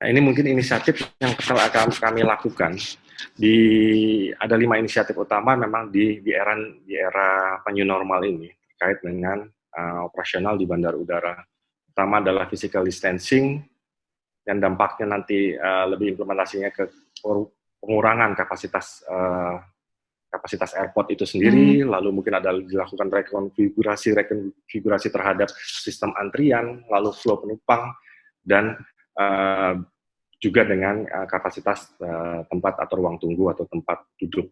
Nah, ini mungkin inisiatif yang akan kami lakukan. Ada 5 inisiatif utama memang di era new normal ini terkait dengan operasional di bandara udara. Pertama adalah physical distancing, dan dampaknya nanti lebih implementasinya ke pengurangan kapasitas airport itu sendiri, lalu mungkin ada dilakukan rekonfigurasi terhadap sistem antrian, lalu flow penumpang, dan juga dengan kapasitas tempat atau ruang tunggu atau tempat duduk.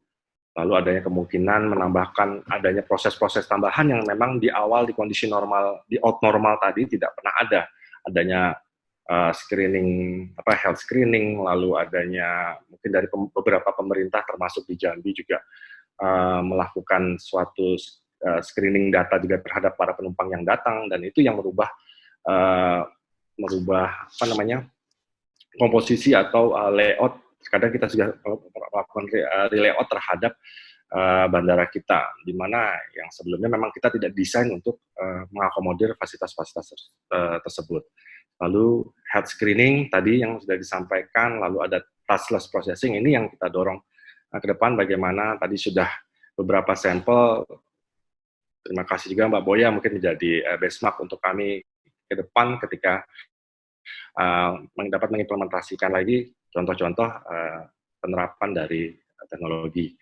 Lalu adanya kemungkinan menambahkan adanya proses-proses tambahan yang memang di awal di kondisi normal, di out normal tadi tidak pernah ada. Adanya health screening, lalu adanya mungkin dari beberapa pemerintah termasuk di Jambi juga melakukan suatu screening data juga terhadap para penumpang yang datang, dan itu yang merubah komposisi atau layout. Kadang kita juga melakukan layout terhadap bandara kita, di mana yang sebelumnya memang kita tidak desain untuk mengakomodir fasilitas-fasilitas tersebut. Lalu health screening tadi yang sudah disampaikan, lalu ada touchless processing, ini yang kita dorong ke depan. Bagaimana tadi sudah beberapa sampel, terima kasih juga Mbak Boya mungkin menjadi benchmark untuk kami ke depan ketika dapat mengimplementasikan lagi contoh-contoh penerapan dari teknologi,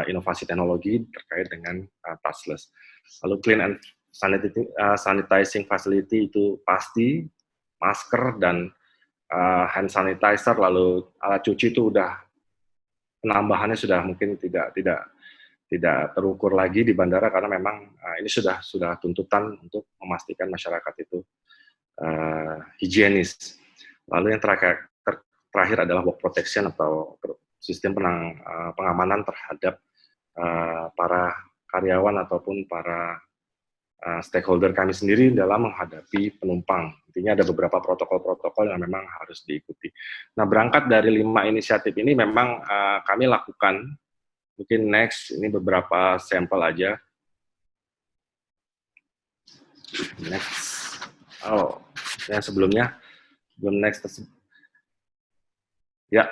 inovasi teknologi terkait dengan touchless. Lalu clean and sanitizing facility itu pasti, masker dan hand sanitizer, lalu alat cuci itu udah penambahannya sudah mungkin tidak terukur lagi di bandara, karena memang ini sudah tuntutan untuk memastikan masyarakat itu higienis. Lalu yang terakhir adalah work protection atau sistem pengamanan terhadap para karyawan ataupun para stakeholder kami sendiri dalam menghadapi penumpang. Intinya ada beberapa protokol-protokol yang memang harus diikuti. Nah, berangkat dari 5 inisiatif ini memang kami lakukan, mungkin next, ini beberapa sampel aja. Next. Oh, yang sebelum next tersebut. Ya,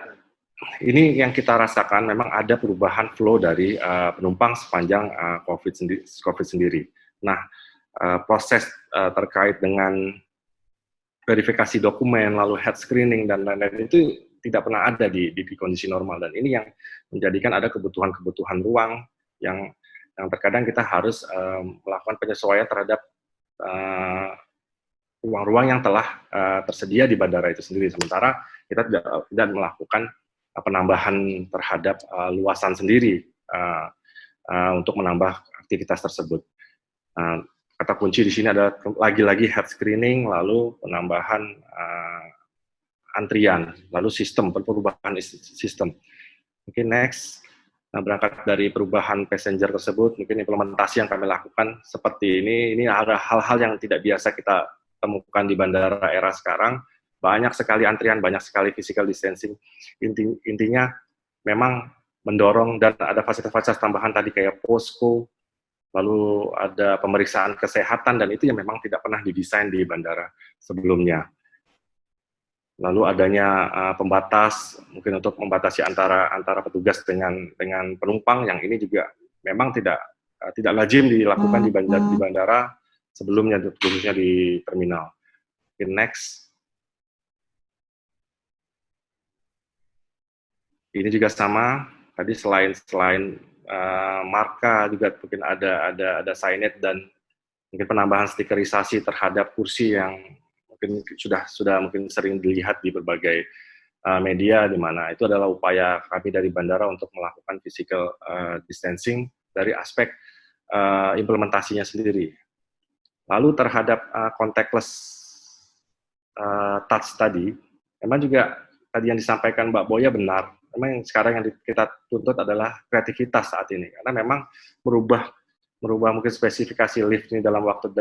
ini yang kita rasakan memang ada perubahan flow dari penumpang sepanjang COVID sendiri. Nah, proses terkait dengan verifikasi dokumen, lalu health screening, dan lain-lain itu tidak pernah ada di kondisi normal. Dan ini yang menjadikan ada kebutuhan ruang yang terkadang kita harus melakukan penyesuaian terhadap ruang-ruang yang telah tersedia di bandara itu sendiri. Sementara kita tidak melakukan penambahan terhadap luasan sendiri untuk menambah aktivitas tersebut. Kata kunci di sini adalah lagi-lagi health screening, lalu penambahan antrian, lalu perubahan sistem. Mungkin next. Nah, berangkat dari perubahan passenger tersebut, mungkin implementasi yang kami lakukan seperti ini ada hal-hal yang tidak biasa kita temukan di bandara era sekarang. Banyak sekali antrian, banyak sekali physical distancing. Intinya memang mendorong, dan ada fasilitas-fasilitas tambahan tadi kayak posko, lalu ada pemeriksaan kesehatan, dan itu yang memang tidak pernah didesain di bandara sebelumnya. Lalu adanya pembatas, mungkin untuk membatasi antara petugas dengan penumpang, yang ini juga memang tidak lazim dilakukan di bandara sebelumnya, khususnya di terminal. Okay, next. Ini juga sama, tadi selain marka juga mungkin ada signage dan mungkin penambahan stikerisasi terhadap kursi yang mungkin sudah mungkin sering dilihat di berbagai media, di mana itu adalah upaya kami dari bandara untuk melakukan physical distancing dari aspek implementasinya sendiri. Lalu terhadap contactless touch tadi, memang juga tadi yang disampaikan Mbak Boya benar. Memang yang sekarang yang kita tuntut adalah kreativitas saat ini, karena memang merubah mungkin spesifikasi lift ini dalam waktu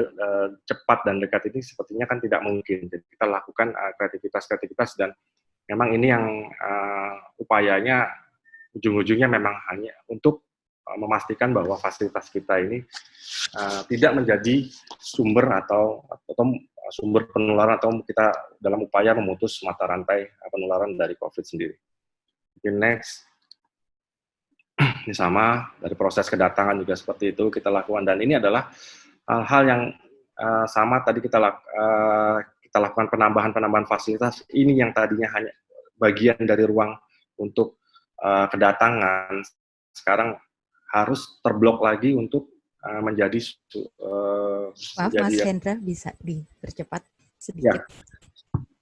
cepat dan dekat ini sepertinya kan tidak mungkin. Jadi kita lakukan kreativitas, dan memang ini yang upayanya ujung-ujungnya memang hanya untuk memastikan bahwa fasilitas kita ini tidak menjadi sumber atau sumber penularan atau kita dalam upaya memutus mata rantai penularan dari COVID sendiri. Oke, next. Ini sama, dari proses kedatangan juga seperti itu kita lakukan, dan ini adalah hal-hal yang sama tadi kita lakukan penambahan fasilitas, ini yang tadinya hanya bagian dari ruang untuk kedatangan, sekarang harus terblok lagi untuk menjadi maaf Mas Hendra, bisa dipercepat sedikit. Ya,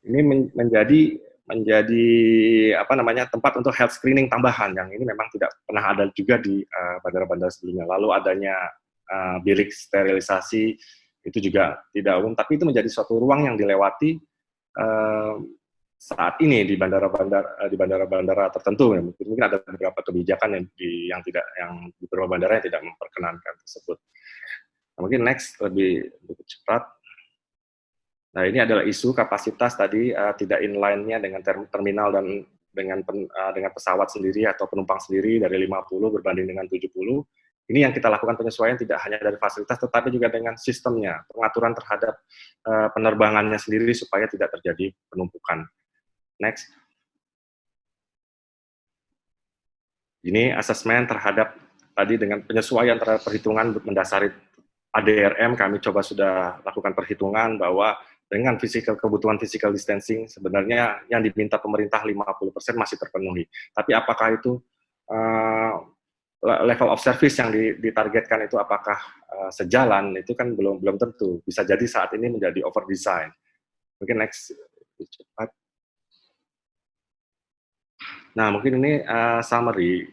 ini menjadi tempat untuk health screening tambahan yang ini memang tidak pernah ada juga di bandara-bandara sebelumnya. Lalu adanya bilik sterilisasi itu juga tidak umum, tapi itu menjadi suatu ruang yang dilewati saat ini di bandara-bandara tertentu. Mungkin ada beberapa kebijakan yang di beberapa bandara yang tidak memperkenankan tersebut. Nah, mungkin next lebih cepat. Nah, ini adalah isu kapasitas tadi tidak inline-nya dengan terminal dan dengan pesawat sendiri atau penumpang sendiri dari 50 berbanding dengan 70. Ini yang kita lakukan penyesuaian tidak hanya dari fasilitas tetapi juga dengan sistemnya, pengaturan terhadap penerbangannya sendiri supaya tidak terjadi penumpukan. Next. Ini asesmen terhadap tadi dengan penyesuaian terhadap perhitungan mendasari ADRM, kami coba sudah lakukan perhitungan bahwa dengan kebutuhan physical distancing sebenarnya yang diminta pemerintah 50% masih terpenuhi. Tapi apakah itu level of service yang ditargetkan itu apakah sejalan, itu kan belum tentu. Bisa jadi saat ini menjadi over design. Mungkin next cepat. Nah, mungkin ini summary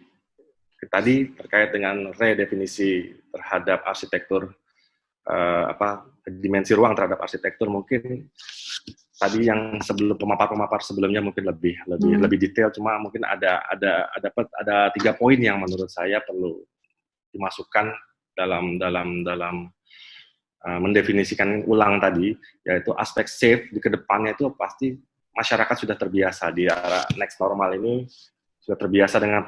tadi terkait dengan redefinisi terhadap arsitektur dimensi ruang terhadap arsitektur. Mungkin tadi yang sebelum pemapar sebelumnya mungkin lebih detail, cuma mungkin ada 3 poin yang menurut saya perlu dimasukkan dalam mendefinisikan ulang tadi, yaitu aspek safe di kedepannya itu pasti masyarakat sudah terbiasa di era next normal ini, sudah terbiasa dengan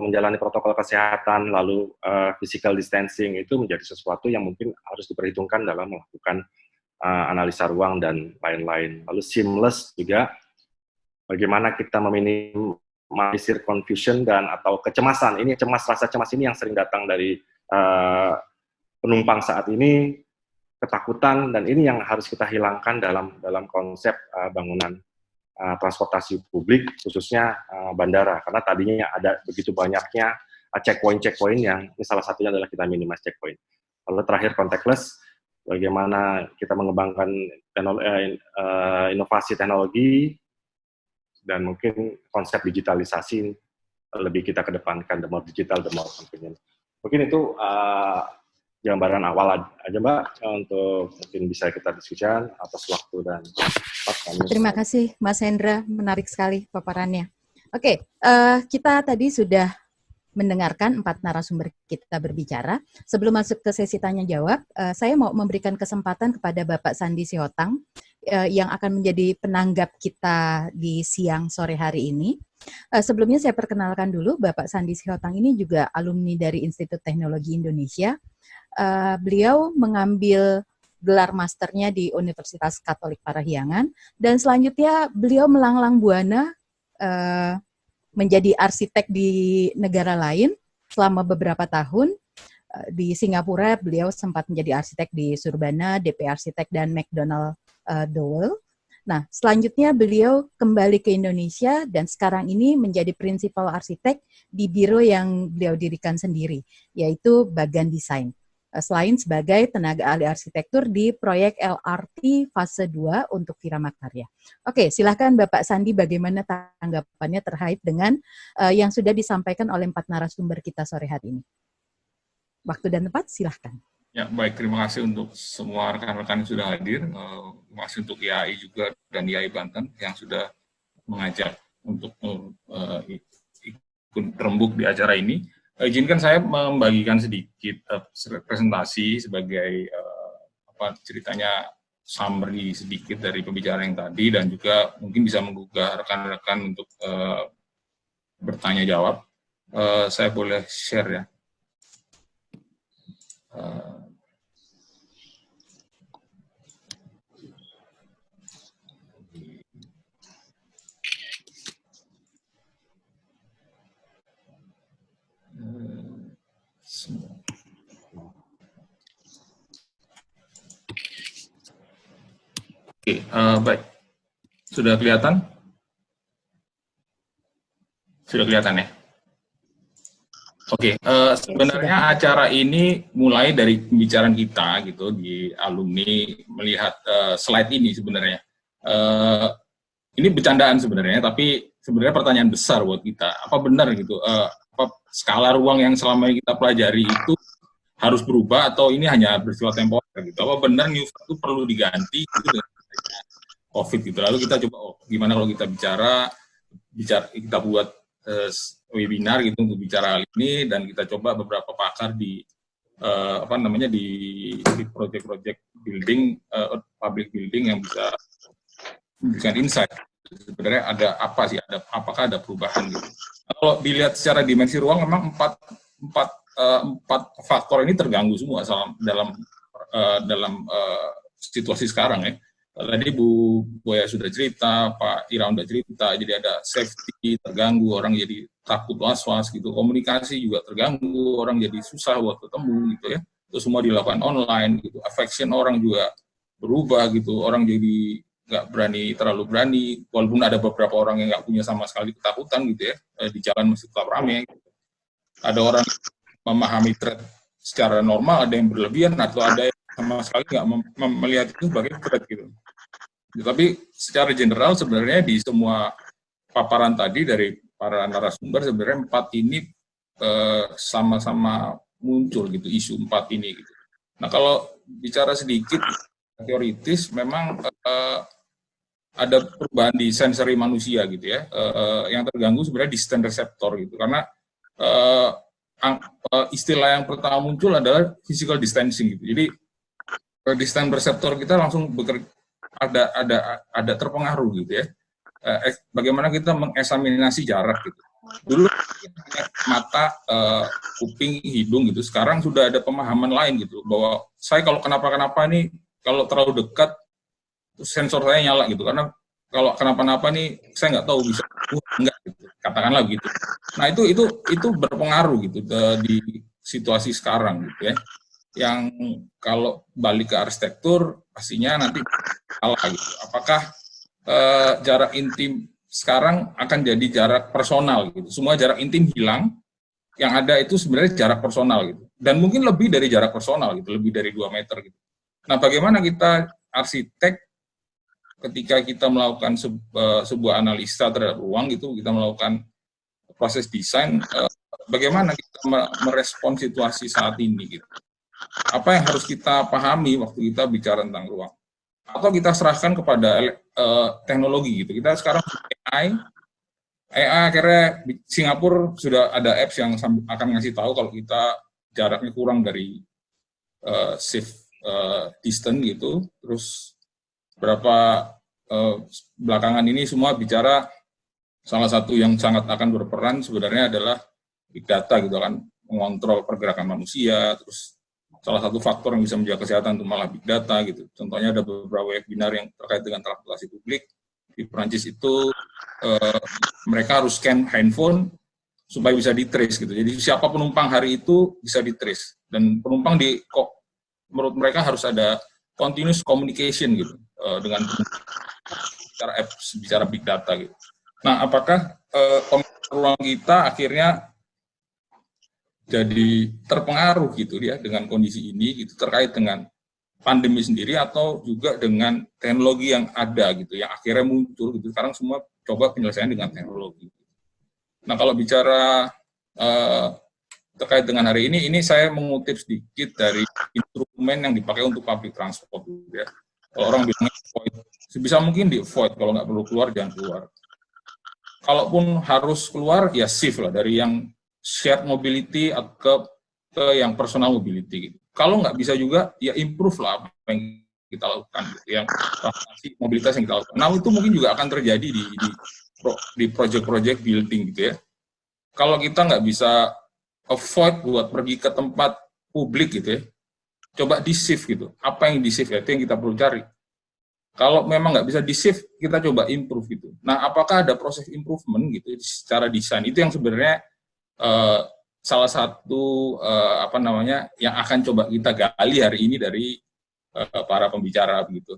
menjalani protokol kesehatan, lalu physical distancing itu menjadi sesuatu yang mungkin harus diperhitungkan dalam melakukan analisa ruang dan lain-lain. Lalu seamless juga, bagaimana kita meminimalisir confusion dan atau kecemasan. Ini rasa cemas ini yang sering datang dari penumpang saat ini, ketakutan, dan ini yang harus kita hilangkan dalam konsep bangunan transportasi publik, khususnya bandara, karena tadinya ada begitu banyaknya checkpoint yang ini salah satunya adalah kita minimize checkpoint. Lalu terakhir contactless, bagaimana kita mengembangkan inovasi teknologi dan mungkin konsep digitalisasi lebih kita kedepankan, the more digital, the more convenient. Mungkin itu gambaran awal aja Mbak, untuk mungkin bisa kita diskusikan atas waktu dan Terima kasih Mas Hendra, menarik sekali paparannya. Oke, kita tadi sudah mendengarkan 4 narasumber kita berbicara. Sebelum masuk ke sesi tanya jawab, saya mau memberikan kesempatan kepada Bapak Sandi Sihotang yang akan menjadi penanggap kita di siang sore hari ini. Sebelumnya saya perkenalkan dulu, Bapak Sandi Sihotang ini juga alumni dari Institut Teknologi Indonesia. Beliau mengambil gelar masternya di Universitas Katolik Parahyangan, dan selanjutnya beliau melanglang buana menjadi arsitek di negara lain selama beberapa tahun. Di Singapura beliau sempat menjadi arsitek di Surbana, DP Arsitek, dan McDonald Dowell. Nah, selanjutnya beliau kembali ke Indonesia dan sekarang ini menjadi prinsipal arsitek di biro yang beliau dirikan sendiri, yaitu Bagan Desain. Selain sebagai tenaga ahli arsitektur di proyek LRT fase 2 untuk Firama Karya. Oke, silakan Bapak Sandi, bagaimana tanggapannya terkait dengan yang sudah disampaikan oleh 4 narasumber kita sore hari ini. Waktu dan tempat, silahkan. Ya, baik, terima kasih untuk semua rekan-rekan yang sudah hadir. Terima kasih untuk IAI juga dan IAI Banten yang sudah mengajak untuk ikut terembuk di acara ini. Izinkan saya membagikan sedikit presentasi sebagai ceritanya summary sedikit dari pembicaraan yang tadi, dan juga mungkin bisa menggugah rekan-rekan untuk bertanya jawab. Saya boleh share ya. Oke, baik. Sudah kelihatan? Sudah kelihatan ya? Oke, sebenarnya acara ini mulai dari pembicaraan kita gitu di alumni melihat slide ini sebenarnya. Ini bercandaan sebenarnya, tapi sebenarnya pertanyaan besar buat kita. Apa benar gitu? Apa skala ruang yang selama ini kita pelajari itu harus berubah atau ini hanya bersifat temporer gitu? Apa benar New Start itu perlu diganti gitu dengan COVID gitu? Lalu kita coba, gimana kalau kita kita buat webinar gitu untuk bicara hal ini, dan kita coba beberapa pakar di di project-project building, public building yang bisa memberikan insight. Sebenarnya ada apa sih? Apakah ada perubahan gitu? Kalau dilihat secara dimensi ruang, memang empat faktor ini terganggu semua dalam situasi sekarang ya. Tadi Bu Boya sudah cerita, Pak Ira sudah cerita, jadi ada safety terganggu, orang jadi takut was-was gitu, komunikasi juga terganggu, orang jadi susah buat ketemu gitu ya, itu semua dilakukan online gitu, affection orang juga berubah gitu, orang jadi nggak terlalu berani, walaupun ada beberapa orang yang nggak punya sama sekali ketakutan gitu ya, di jalan masih tetap ramai, gitu. Ada orang memahami threat secara normal, ada yang berlebihan, atau ada yang sama sekali nggak melihat itu sebagai threat gitu. Tapi secara general sebenarnya di semua paparan tadi dari para narasumber, sebenarnya 4 ini sama-sama muncul gitu, isu 4 ini gitu. Nah kalau bicara sedikit teoritis, memang ada perubahan di sensori manusia gitu ya, yang terganggu sebenarnya distant receptor gitu, karena istilah yang pertama muncul adalah physical distancing gitu. Jadi distant receptor kita langsung ada terpengaruh gitu ya. Bagaimana kita mengeksaminasi jarak gitu. Dulu mata, kuping, hidung gitu. Sekarang sudah ada pemahaman lain gitu, bahwa saya kalau kenapa-kenapa nih, kalau terlalu dekat sensor saya nyala gitu, karena kalau kenapa-napa nih saya nggak tahu bisa enggak gitu, katakanlah gitu. Nah itu berpengaruh gitu di situasi sekarang gitu ya, yang kalau balik ke arsitektur pastinya nanti kalah gitu. Apakah jarak intim sekarang akan jadi jarak personal gitu, semua jarak intim hilang, yang ada itu sebenarnya jarak personal gitu, dan mungkin lebih dari jarak personal gitu, lebih dari 2 meter gitu. Nah bagaimana kita arsitek ketika kita melakukan sebuah analisa terhadap ruang gitu, kita melakukan proses desain, bagaimana kita merespon situasi saat ini gitu. Apa yang harus kita pahami waktu kita bicara tentang ruang? Atau kita serahkan kepada teknologi gitu. Kita sekarang AI akhirnya di Singapura sudah ada apps yang akan ngasih tahu kalau kita jaraknya kurang dari safe distance gitu. Terus berapa belakangan ini semua bicara, salah satu yang sangat akan berperan sebenarnya adalah big data gitu kan, mengontrol pergerakan manusia. Terus salah satu faktor yang bisa menjaga kesehatan itu malah big data gitu. Contohnya ada beberapa webinar yang terkait dengan transportasi publik di Perancis itu, mereka harus scan handphone supaya bisa di-trace gitu. Jadi siapa penumpang hari itu bisa di-trace, dan penumpang menurut mereka harus ada continuous communication gitu dengan bicara apps, bicara big data gitu. Nah, apakah ruang kita akhirnya jadi terpengaruh gitu ya dengan kondisi ini gitu, terkait dengan pandemi sendiri atau juga dengan teknologi yang ada gitu, yang akhirnya muncul gitu. Sekarang semua coba penyelesaian dengan teknologi. Nah, kalau bicara terkait dengan hari ini saya mengutip sedikit dari instrumen yang dipakai untuk public transport gitu ya. Kalau orang bilang avoid, sebisa mungkin di avoid, kalau nggak perlu keluar jangan keluar. Kalaupun harus keluar ya shift lah dari yang shared mobility ke yang personal mobility gitu. Kalau nggak bisa juga ya improve lah apa yang kita lakukan gitu, yang mobilitas yang kita lakukan. Nah itu mungkin juga akan terjadi di project-project building gitu ya. Kalau kita nggak bisa avoid buat pergi ke tempat publik gitu ya, coba di-shift gitu. Apa yang di-shift ya, itu yang kita perlu cari. Kalau memang nggak bisa di-shift, kita coba improve gitu. Nah, apakah ada proses improvement gitu secara desain? Itu yang sebenarnya salah satu yang akan coba kita gali hari ini dari para pembicara begitu.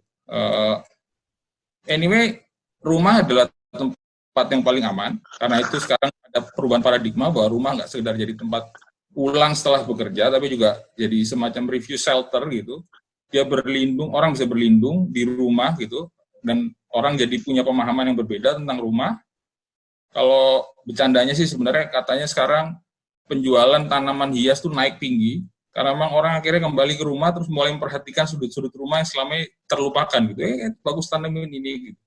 Anyway, rumah adalah tempat yang paling aman, karena itu sekarang ada perubahan paradigma bahwa rumah nggak sekedar jadi tempat pulang setelah bekerja, tapi juga jadi semacam review shelter gitu. Dia berlindung, orang bisa berlindung di rumah gitu, dan orang jadi punya pemahaman yang berbeda tentang rumah. Kalau bercandanya sih sebenarnya katanya sekarang penjualan tanaman hias tuh naik tinggi, karena memang orang akhirnya kembali ke rumah terus mulai memperhatikan sudut-sudut rumah yang selama ini terlupakan gitu. Bagus tanamin ini gitu.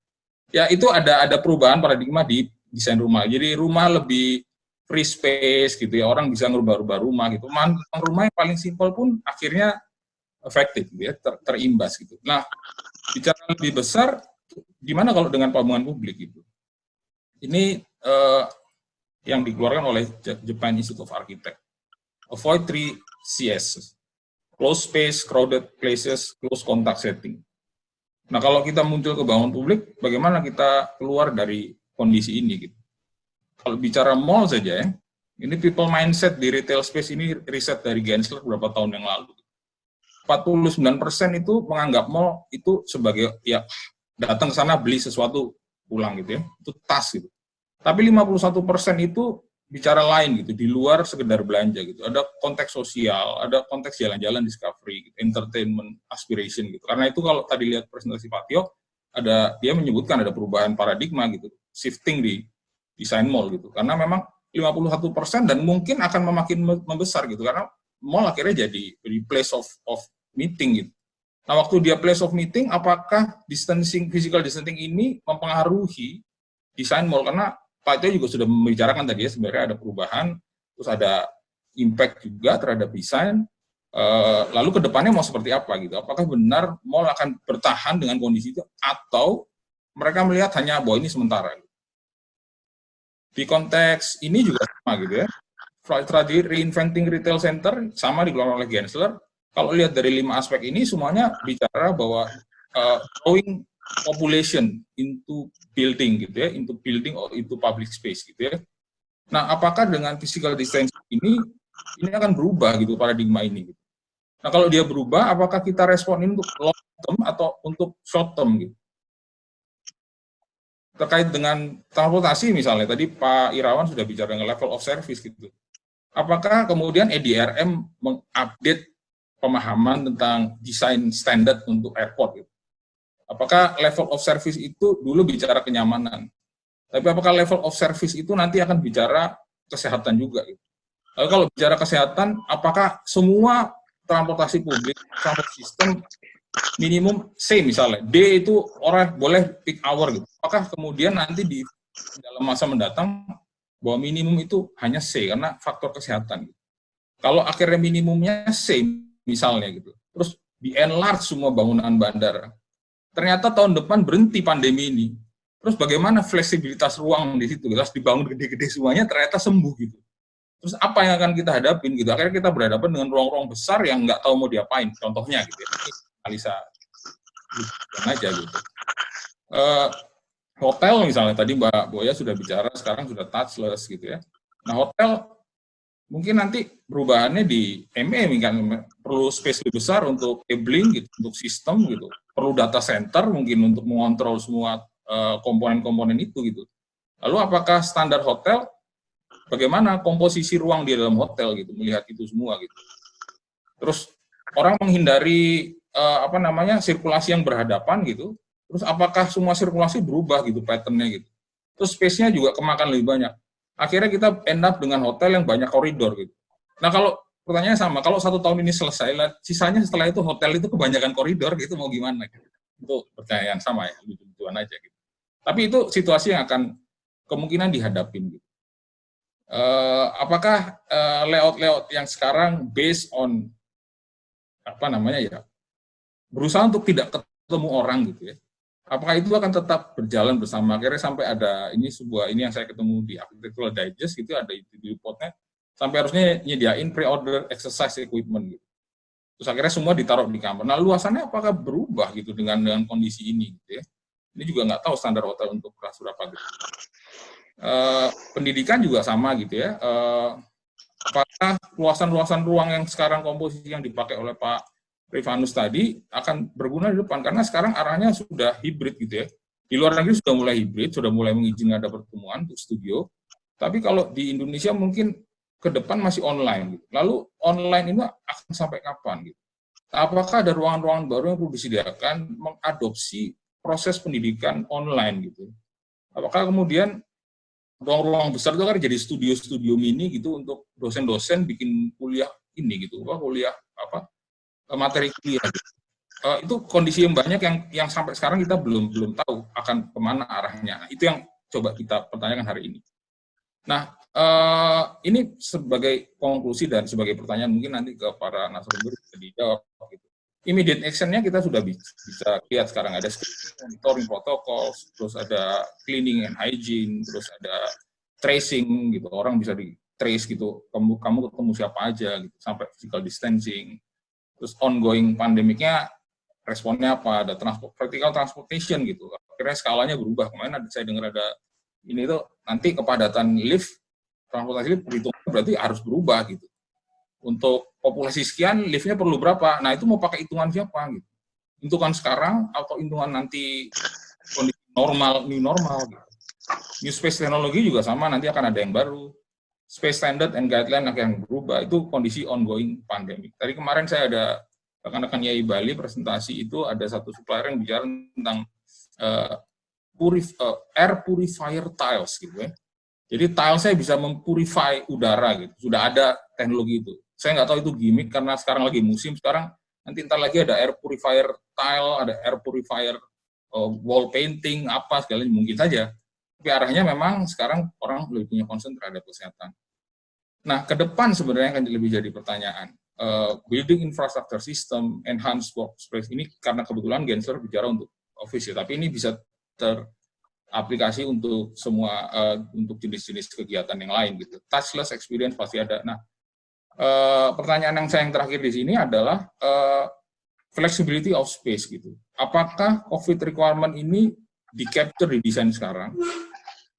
Ya itu ada perubahan paradigma di desain rumah. Jadi rumah lebih free space gitu ya, orang bisa ngerubah-rubah rumah gitu. Rumah yang paling simpel pun akhirnya efektif gitu ya, terimbas gitu. Nah, bicara lebih besar, gimana kalau dengan pembangunan publik gitu? Ini yang dikeluarkan oleh Japan Institute of Architects. Avoid 3 CS. Close space, crowded places, close contact setting. Nah, kalau kita muncul ke bangunan publik, bagaimana kita keluar dari kondisi ini gitu? Kalau bicara mall saja ya, ini people mindset di retail space ini riset dari Gensler beberapa tahun yang lalu. 49% itu menganggap mall itu sebagai ya datang ke sana beli sesuatu pulang gitu ya, itu tas gitu. Tapi 51% itu bicara lain gitu, di luar sekedar belanja gitu. Ada konteks sosial, ada konteks jalan-jalan discovery, gitu, entertainment, aspiration gitu. Karena itu kalau tadi lihat presentasi Pak Tio, dia menyebutkan ada perubahan paradigma gitu, shifting di desain mall gitu. Karena memang 51% dan mungkin akan makin membesar gitu, karena mall akhirnya jadi place of meeting gitu. Nah, waktu dia place of meeting, apakah physical distancing ini mempengaruhi desain mall? Karena Pak Tio juga sudah membicarakan tadi ya, sebenarnya ada perubahan, terus ada impact juga terhadap desain, lalu ke depannya mau seperti apa gitu? Apakah benar mall akan bertahan dengan kondisi itu, atau mereka melihat hanya bahwa ini sementara? Di konteks ini juga sama gitu ya, strategi reinventing retail center sama dikeluarkan oleh Gensler. Kalau lihat dari 5 aspek ini, semuanya bicara bahwa growing population into building gitu ya, into building or into public space gitu ya. Nah, apakah dengan physical distancing ini akan berubah gitu paradigma ini gitu. Nah, kalau dia berubah, apakah kita responin untuk long term atau untuk short term gitu. Terkait dengan transportasi misalnya, tadi Pak Irawan sudah bicara dengan level of service gitu. Apakah kemudian EDRM mengupdate pemahaman tentang desain standar untuk airport gitu. Apakah level of service itu dulu bicara kenyamanan, tapi apakah level of service itu nanti akan bicara kesehatan juga gitu. Lalu kalau bicara kesehatan, apakah semua transportasi publik, transport system minimum C misalnya, D itu orang boleh peak hour gitu. Apakah kemudian nanti di dalam masa mendatang bahwa minimum itu hanya C karena faktor kesehatan gitu. Kalau akhirnya minimumnya C misalnya gitu, terus di enlarge semua bangunan bandara, ternyata tahun depan berhenti pandemi ini, terus bagaimana fleksibilitas ruang di situ, terus dibangun gede-gede semuanya ternyata sembuh gitu. Terus apa yang akan kita hadapin gitu, akhirnya kita berhadapan dengan ruang-ruang besar yang nggak tahu mau diapain, contohnya gitu ya, ini analisa aja gitu. Hotel misalnya, tadi Mbak Boya sudah bicara, sekarang sudah touchless gitu ya. Nah, hotel mungkin nanti perubahannya di ME kan perlu space lebih besar untuk cabling gitu, untuk sistem gitu. Perlu data center mungkin untuk mengontrol semua komponen-komponen itu gitu. Lalu apakah standar hotel, bagaimana komposisi ruang di dalam hotel gitu, melihat itu semua gitu. Terus orang menghindari sirkulasi yang berhadapan gitu. Terus apakah semua sirkulasi berubah gitu pattern-nya gitu. Terus space-nya juga kemakan lebih banyak. Akhirnya kita end up dengan hotel yang banyak koridor gitu. Nah, kalau pertanyaannya sama, kalau 1 tahun ini selesai, sisanya setelah itu hotel itu kebanyakan koridor gitu, mau gimana gitu. Itu pertanyaan sama ya, lucu-lucuan aja gitu. Tapi itu situasi yang akan kemungkinan dihadapin gitu. Apakah layout-layout yang sekarang based on berusaha untuk tidak ketemu orang gitu ya, apakah itu akan tetap berjalan bersama? Akhirnya sampai ada ini yang saya ketemu di Architectural Digest gitu, ada di reportnya sampai harusnya nyediain pre-order exercise equipment gitu. Terus akhirnya semua ditaruh di kamar. Nah, luasannya apakah berubah gitu dengan kondisi ini gitu ya? Ini juga nggak tahu standar hotel untuk kelas berapa gitu. Pendidikan juga sama gitu ya. Apakah luasan-luasan ruang yang sekarang komposisi yang dipakai oleh Pak Rifanus tadi akan berguna di depan? Karena sekarang arahnya sudah hibrid gitu ya. Di luar negeri sudah mulai hibrid, sudah mulai mengizinkan ada pertemuan untuk studio. Tapi kalau di Indonesia mungkin ke depan masih online. Gitu. Lalu online ini akan sampai kapan? Gitu. Apakah ada ruangan-ruangan baru yang perlu disediakan mengadopsi proses pendidikan online gitu? Apakah kemudian ruang-ruang besar itu kan jadi studio-studio mini gitu untuk dosen-dosen bikin kuliah ini gitu, kuliah materi kuliah. Gitu. Itu kondisi yang banyak yang sampai sekarang kita belum tahu akan kemana arahnya. Nah, itu yang coba kita pertanyakan hari ini. Nah, ini sebagai konklusi dan sebagai pertanyaan mungkin nanti ke para narasumber bisa dijawab. Gitu. Immediate action-nya kita sudah bisa lihat sekarang ada monitoring protokol, terus ada cleaning and hygiene, terus ada tracing gitu, orang bisa di trace gitu, kamu ketemu siapa aja gitu, sampai physical distancing. Terus ongoing pandemiknya responnya apa? Ada vertical transportation gitu. Akhirnya skalanya berubah. Kemarin saya dengar ada ini tuh nanti kepadatan lift, transportasi lift perhitungannya berarti harus berubah gitu. Untuk populasi sekian, liftnya perlu berapa? Nah itu mau pakai hitungan siapa gitu? Hitungan sekarang atau hitungan nanti kondisi normal, new normal gitu. New space teknologi juga sama, nanti akan ada yang baru. Space standard and guideline akan berubah. Itu kondisi ongoing pandemic. Tadi kemarin saya ada rekan-rekan YAI Bali presentasi itu ada satu supplier yang bicara tentang air purifier tiles gitu ya. Jadi tiles saya bisa mempurify udara gitu. Sudah ada teknologi itu. Saya nggak tahu itu gimmick karena sekarang lagi musim. Sekarang nanti entar lagi ada air purifier tile, ada air purifier wall painting, apa segala mungkin saja. Tapi arahnya memang sekarang orang lebih punya concern terhadap kesehatan. Nah, ke depan sebenarnya akan lebih jadi pertanyaan. Building infrastructure system, enhanced workspace ini karena kebetulan Gensler bicara untuk office ya, tapi ini bisa teraplikasi untuk semua untuk jenis-jenis kegiatan yang lain gitu. Touchless experience pasti ada. Nah, pertanyaan yang terakhir di sini adalah flexibility of space gitu. Apakah COVID requirement ini di-capture di desain sekarang?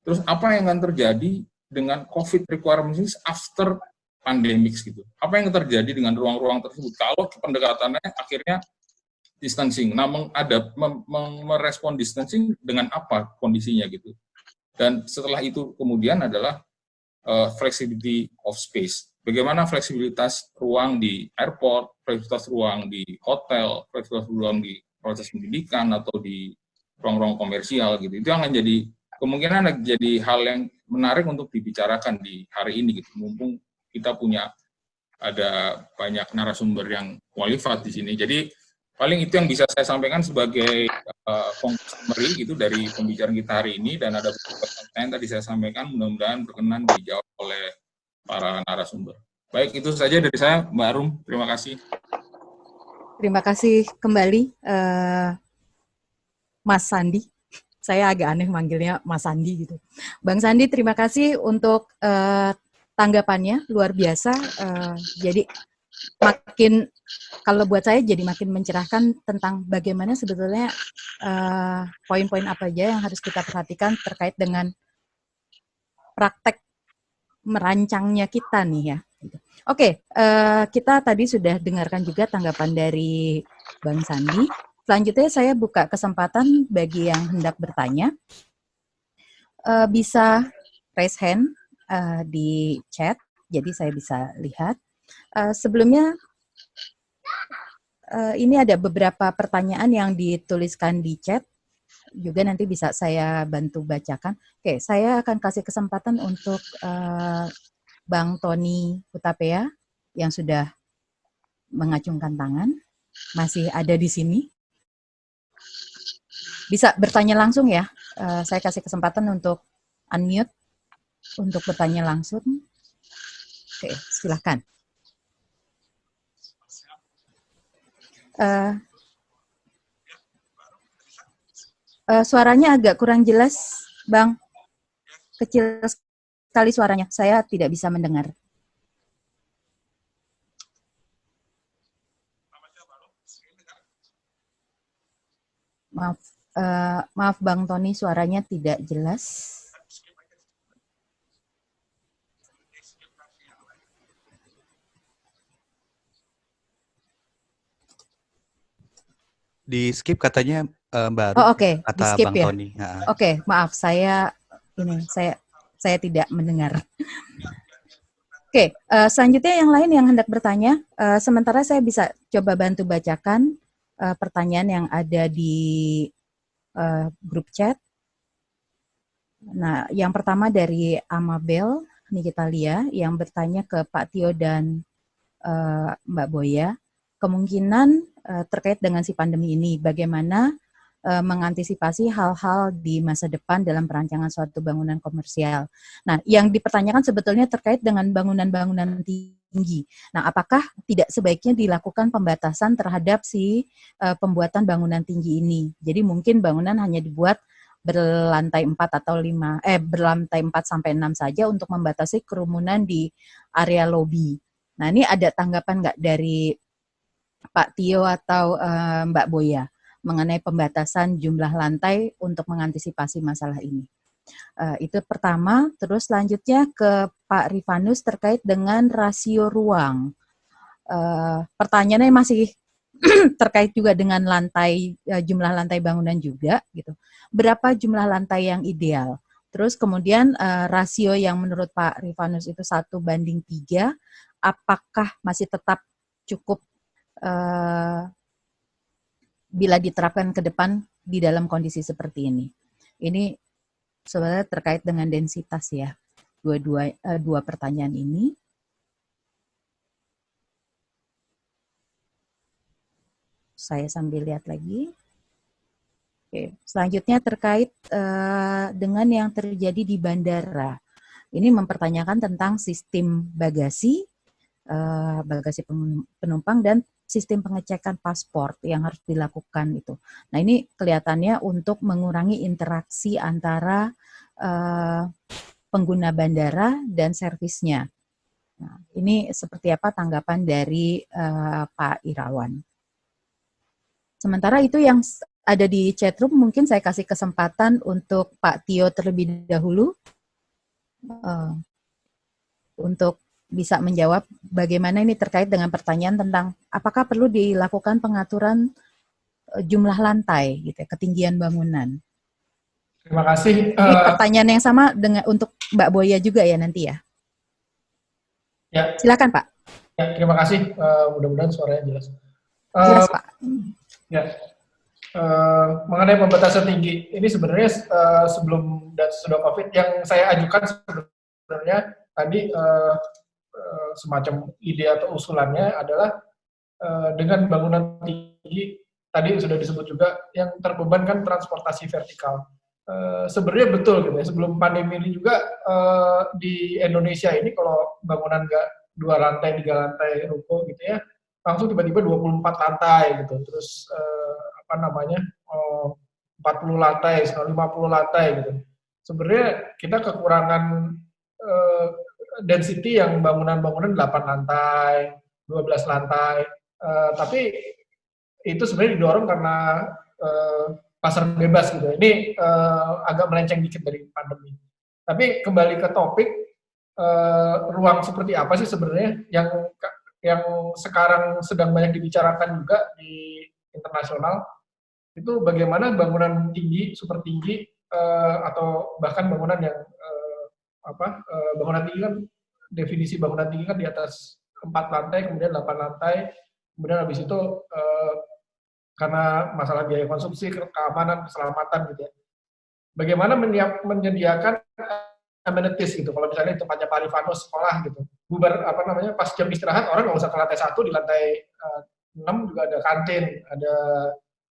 Terus apa yang akan terjadi dengan COVID requirement ini after pandemic gitu? Apa yang terjadi dengan ruang-ruang tersebut? Kalau pendekatannya akhirnya distancing, nah merespon distancing dengan apa kondisinya gitu? Dan setelah itu kemudian adalah flexibility of space. Bagaimana fleksibilitas ruang di airport, fleksibilitas ruang di hotel, fleksibilitas ruang di proses pendidikan atau di ruang-ruang komersial gitu. Itu akan jadi kemungkinan jadi hal yang menarik untuk dibicarakan di hari ini gitu. Mumpung kita punya ada banyak narasumber yang qualified di sini. Jadi paling itu yang bisa saya sampaikan sebagai summary gitu dari pembicaraan kita hari ini, dan ada beberapa pertanyaan tadi saya sampaikan, mudah-mudahan berkenan dijawab oleh para narasumber. Baik, itu saja dari saya, Mbak Arum. Terima kasih. Terima kasih kembali, Mas Sandi. Saya agak aneh manggilnya Mas Sandi gitu. Bang Sandi, terima kasih untuk tanggapannya, luar biasa. Jadi makin, kalau buat saya jadi makin mencerahkan tentang bagaimana sebetulnya poin-poin apa aja yang harus kita perhatikan terkait dengan praktek merancangnya kita nih ya. Oke, kita tadi sudah dengarkan juga tanggapan dari Bang Sandi. Selanjutnya saya buka kesempatan bagi yang hendak bertanya. Bisa raise hand di chat, jadi saya bisa lihat. Sebelumnya, ini ada beberapa pertanyaan yang dituliskan di chat, juga nanti bisa saya bantu bacakan. Oke, saya akan kasih kesempatan untuk Bang Tony Hutapea yang sudah mengacungkan tangan, masih ada di sini. Bisa bertanya langsung ya, saya kasih kesempatan untuk unmute, untuk bertanya langsung. Oke, silakan. Suaranya agak kurang jelas, Bang. Kecil sekali suaranya, saya tidak bisa mendengar. Maaf, maaf Bang Tony, suaranya tidak jelas. Di skip katanya baru Oh oke, di kata skip Bang ya. Tony. Oke, maaf saya tidak mendengar. Oke, selanjutnya yang lain yang hendak bertanya, sementara saya bisa coba bantu bacakan pertanyaan yang ada di grup chat. Nah, yang pertama dari Amabel Nikitalia yang bertanya ke Pak Tio dan Mbak Boya, kemungkinan terkait dengan si pandemi ini, bagaimana mengantisipasi hal-hal di masa depan dalam perancangan suatu bangunan komersial. Nah, yang dipertanyakan sebetulnya terkait dengan bangunan-bangunan tinggi. Nah, apakah tidak sebaiknya dilakukan pembatasan terhadap si pembuatan bangunan tinggi ini? Jadi mungkin bangunan hanya dibuat berlantai 4 atau 5, berlantai 4 sampai 6 saja untuk membatasi kerumunan di area lobi. Nah, ini ada tanggapan nggak dari Pak Tio atau Mbak Boya mengenai pembatasan jumlah lantai untuk mengantisipasi masalah ini? Itu pertama. Terus selanjutnya ke Pak Rifanus terkait dengan rasio ruang. Pertanyaannya masih terkait juga dengan lantai, jumlah lantai bangunan juga gitu. Berapa jumlah lantai yang ideal? Terus kemudian rasio yang menurut Pak Rifanus itu 1:3, apakah masih tetap cukup bila diterapkan ke depan di dalam kondisi seperti ini? Ini sebenarnya terkait dengan densitas ya, dua pertanyaan ini. Saya sambil lihat lagi. Oke, selanjutnya terkait dengan yang terjadi di bandara. Ini mempertanyakan tentang sistem bagasi penumpang dan sistem pengecekan paspor yang harus dilakukan itu. Nah, ini kelihatannya untuk mengurangi interaksi antara pengguna bandara dan servisnya. Nah, ini seperti apa tanggapan dari Pak Irawan? Sementara itu yang ada di chatroom, mungkin saya kasih kesempatan untuk Pak Tio terlebih dahulu untuk bisa menjawab bagaimana ini terkait dengan pertanyaan tentang apakah perlu dilakukan pengaturan jumlah lantai, gitu ya, ketinggian bangunan. Terima kasih. Ini pertanyaan yang sama dengan untuk Mbak Boya juga ya nanti ya. Ya. Silakan Pak. Ya, terima kasih. Mudah-mudahan suaranya jelas. Jelas Pak. Ya. Mengenai pembatasan tinggi, ini sebenarnya sebelum dan sesudah COVID yang saya ajukan sebenarnya tadi semacam ide atau usulannya adalah dengan bangunan tinggi tadi sudah disebut juga yang terbebankan transportasi vertikal. Sebenarnya betul gitu ya, sebelum pandemi ini juga di Indonesia ini kalau bangunan nggak 2 lantai, 3 lantai ruko gitu ya, langsung tiba-tiba 24 lantai gitu, terus 40 lantai, 50 lantai gitu. Sebenarnya kita kekurangan density yang bangunan-bangunan 8 lantai, 12 lantai, tapi itu sebenarnya didorong karena pasar bebas gitu. Ini agak melenceng dikit dari pandemi. Tapi kembali ke topik, ruang seperti apa sih sebenarnya yang sekarang sedang banyak dibicarakan juga di internasional, itu bagaimana bangunan tinggi, super tinggi, atau bahkan bangunan yang bangunan tinggi kan, definisi bangunan tinggi kan di atas 4 lantai, kemudian 8 lantai, kemudian habis itu karena masalah biaya konsumsi, keamanan, keselamatan gitu ya. Bagaimana menyediakan amenities gitu, kalau misalnya di tempatnya Pak Rifanus sekolah gitu, pas jam istirahat orang nggak usah ke lantai 1, di lantai 6 juga ada kantin, ada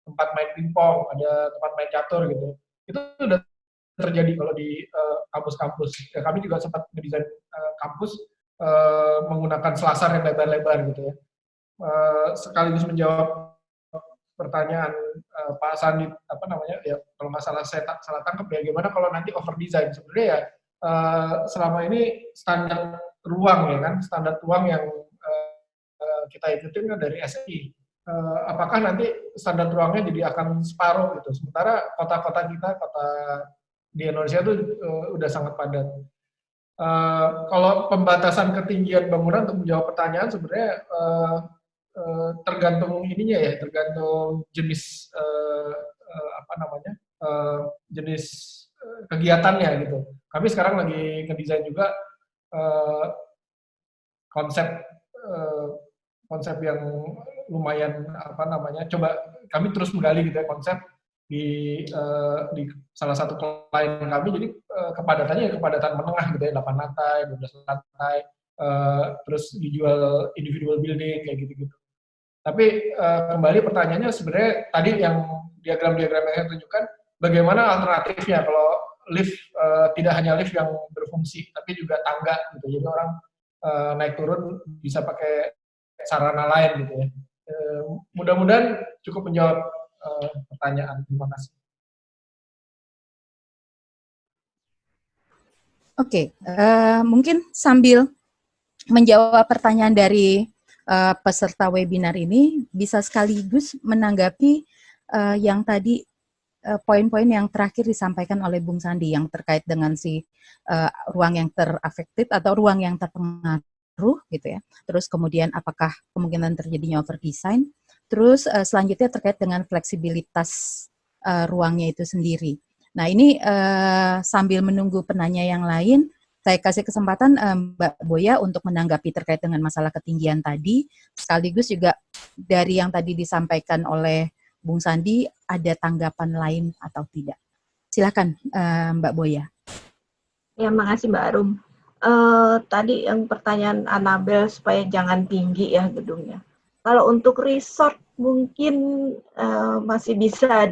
tempat main pingpong, ada tempat main catur gitu. Itu sudah terjadi kalau di kampus-kampus. Ya, kami juga sempat mendesain kampus menggunakan selasar yang lebar-lebar gitu ya. Sekaligus menjawab pertanyaan Pak Sandi, ya kalau nggak salah saya salah tangkap ya, gimana kalau nanti over design. Sebenarnya ya selama ini standar ruang ya kan, standar ruang yang kita ikutin kan dari SI. apakah nanti standar ruangnya jadi akan separuh gitu. Sementara kota-kota kita, kota di Indonesia itu udah sangat padat. Kalau pembatasan ketinggian bangunan untuk menjawab pertanyaan sebenarnya tergantung ininya ya, tergantung jenis jenis kegiatannya gitu. Kami sekarang lagi ngedesain juga konsep konsep yang lumayan coba kami terus menggali gitu ya konsep di salah satu klien kami, jadi kepadatannya kepadatan menengah gitu ya, 8 lantai, 12 lantai, terus dijual individual building kayak gitu-gitu. Tapi kembali pertanyaannya sebenarnya tadi yang diagram-diagram yang saya tunjukkan, bagaimana alternatifnya kalau lift tidak hanya lift yang berfungsi, tapi juga tangga gitu. Jadi orang naik turun bisa pakai sarana lain gitu ya. Mudah-mudahan cukup menjawab pertanyaan. Terima kasih. Oke, mungkin sambil menjawab pertanyaan dari peserta webinar ini, bisa sekaligus menanggapi yang tadi poin-poin yang terakhir disampaikan oleh Bung Sandi yang terkait dengan ruang yang terafektif atau ruang yang terpengaruh gitu ya. Terus kemudian apakah kemungkinan terjadinya overdesign. Terus selanjutnya terkait dengan fleksibilitas ruangnya itu sendiri. Nah ini sambil menunggu penanya yang lain, saya kasih kesempatan Mbak Boya untuk menanggapi terkait dengan masalah ketinggian tadi, sekaligus juga dari yang tadi disampaikan oleh Bung Sandi, ada tanggapan lain atau tidak? Silakan Mbak Boya. Ya, makasih Mbak Arum. Tadi yang pertanyaan Anabel supaya jangan tinggi ya gedungnya. Kalau untuk resort mungkin masih bisa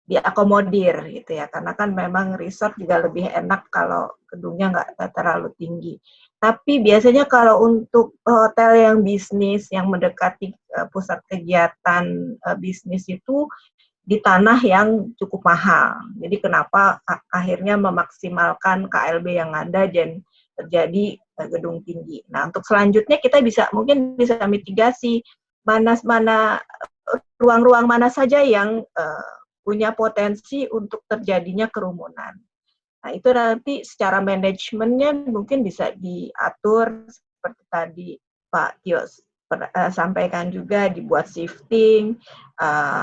diakomodir gitu ya, karena kan memang resort juga lebih enak kalau gedungnya nggak terlalu tinggi. Tapi biasanya kalau untuk hotel yang bisnis, yang mendekati pusat kegiatan bisnis itu di tanah yang cukup mahal. Jadi kenapa akhirnya memaksimalkan KLB yang ada dan terjadi gedung tinggi. Nah, untuk selanjutnya kita mungkin bisa mitigasi mana ruang-ruang mana saja yang punya potensi untuk terjadinya kerumunan. Nah, itu nanti secara manajemennya mungkin bisa diatur seperti tadi Pak Tio sampaikan juga, dibuat shifting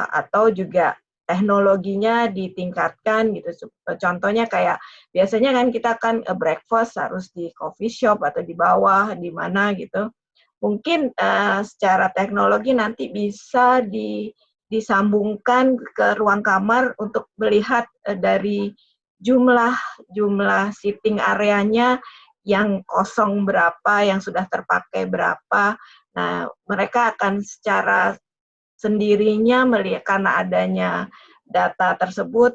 atau juga teknologinya ditingkatkan gitu. Contohnya kayak biasanya kan kita kan breakfast harus di coffee shop atau di bawah di mana gitu. Mungkin secara teknologi nanti bisa disambungkan ke ruang kamar untuk melihat dari jumlah sitting areanya yang kosong berapa, yang sudah terpakai berapa. Nah, mereka akan secara sendirinya melihat karena adanya data tersebut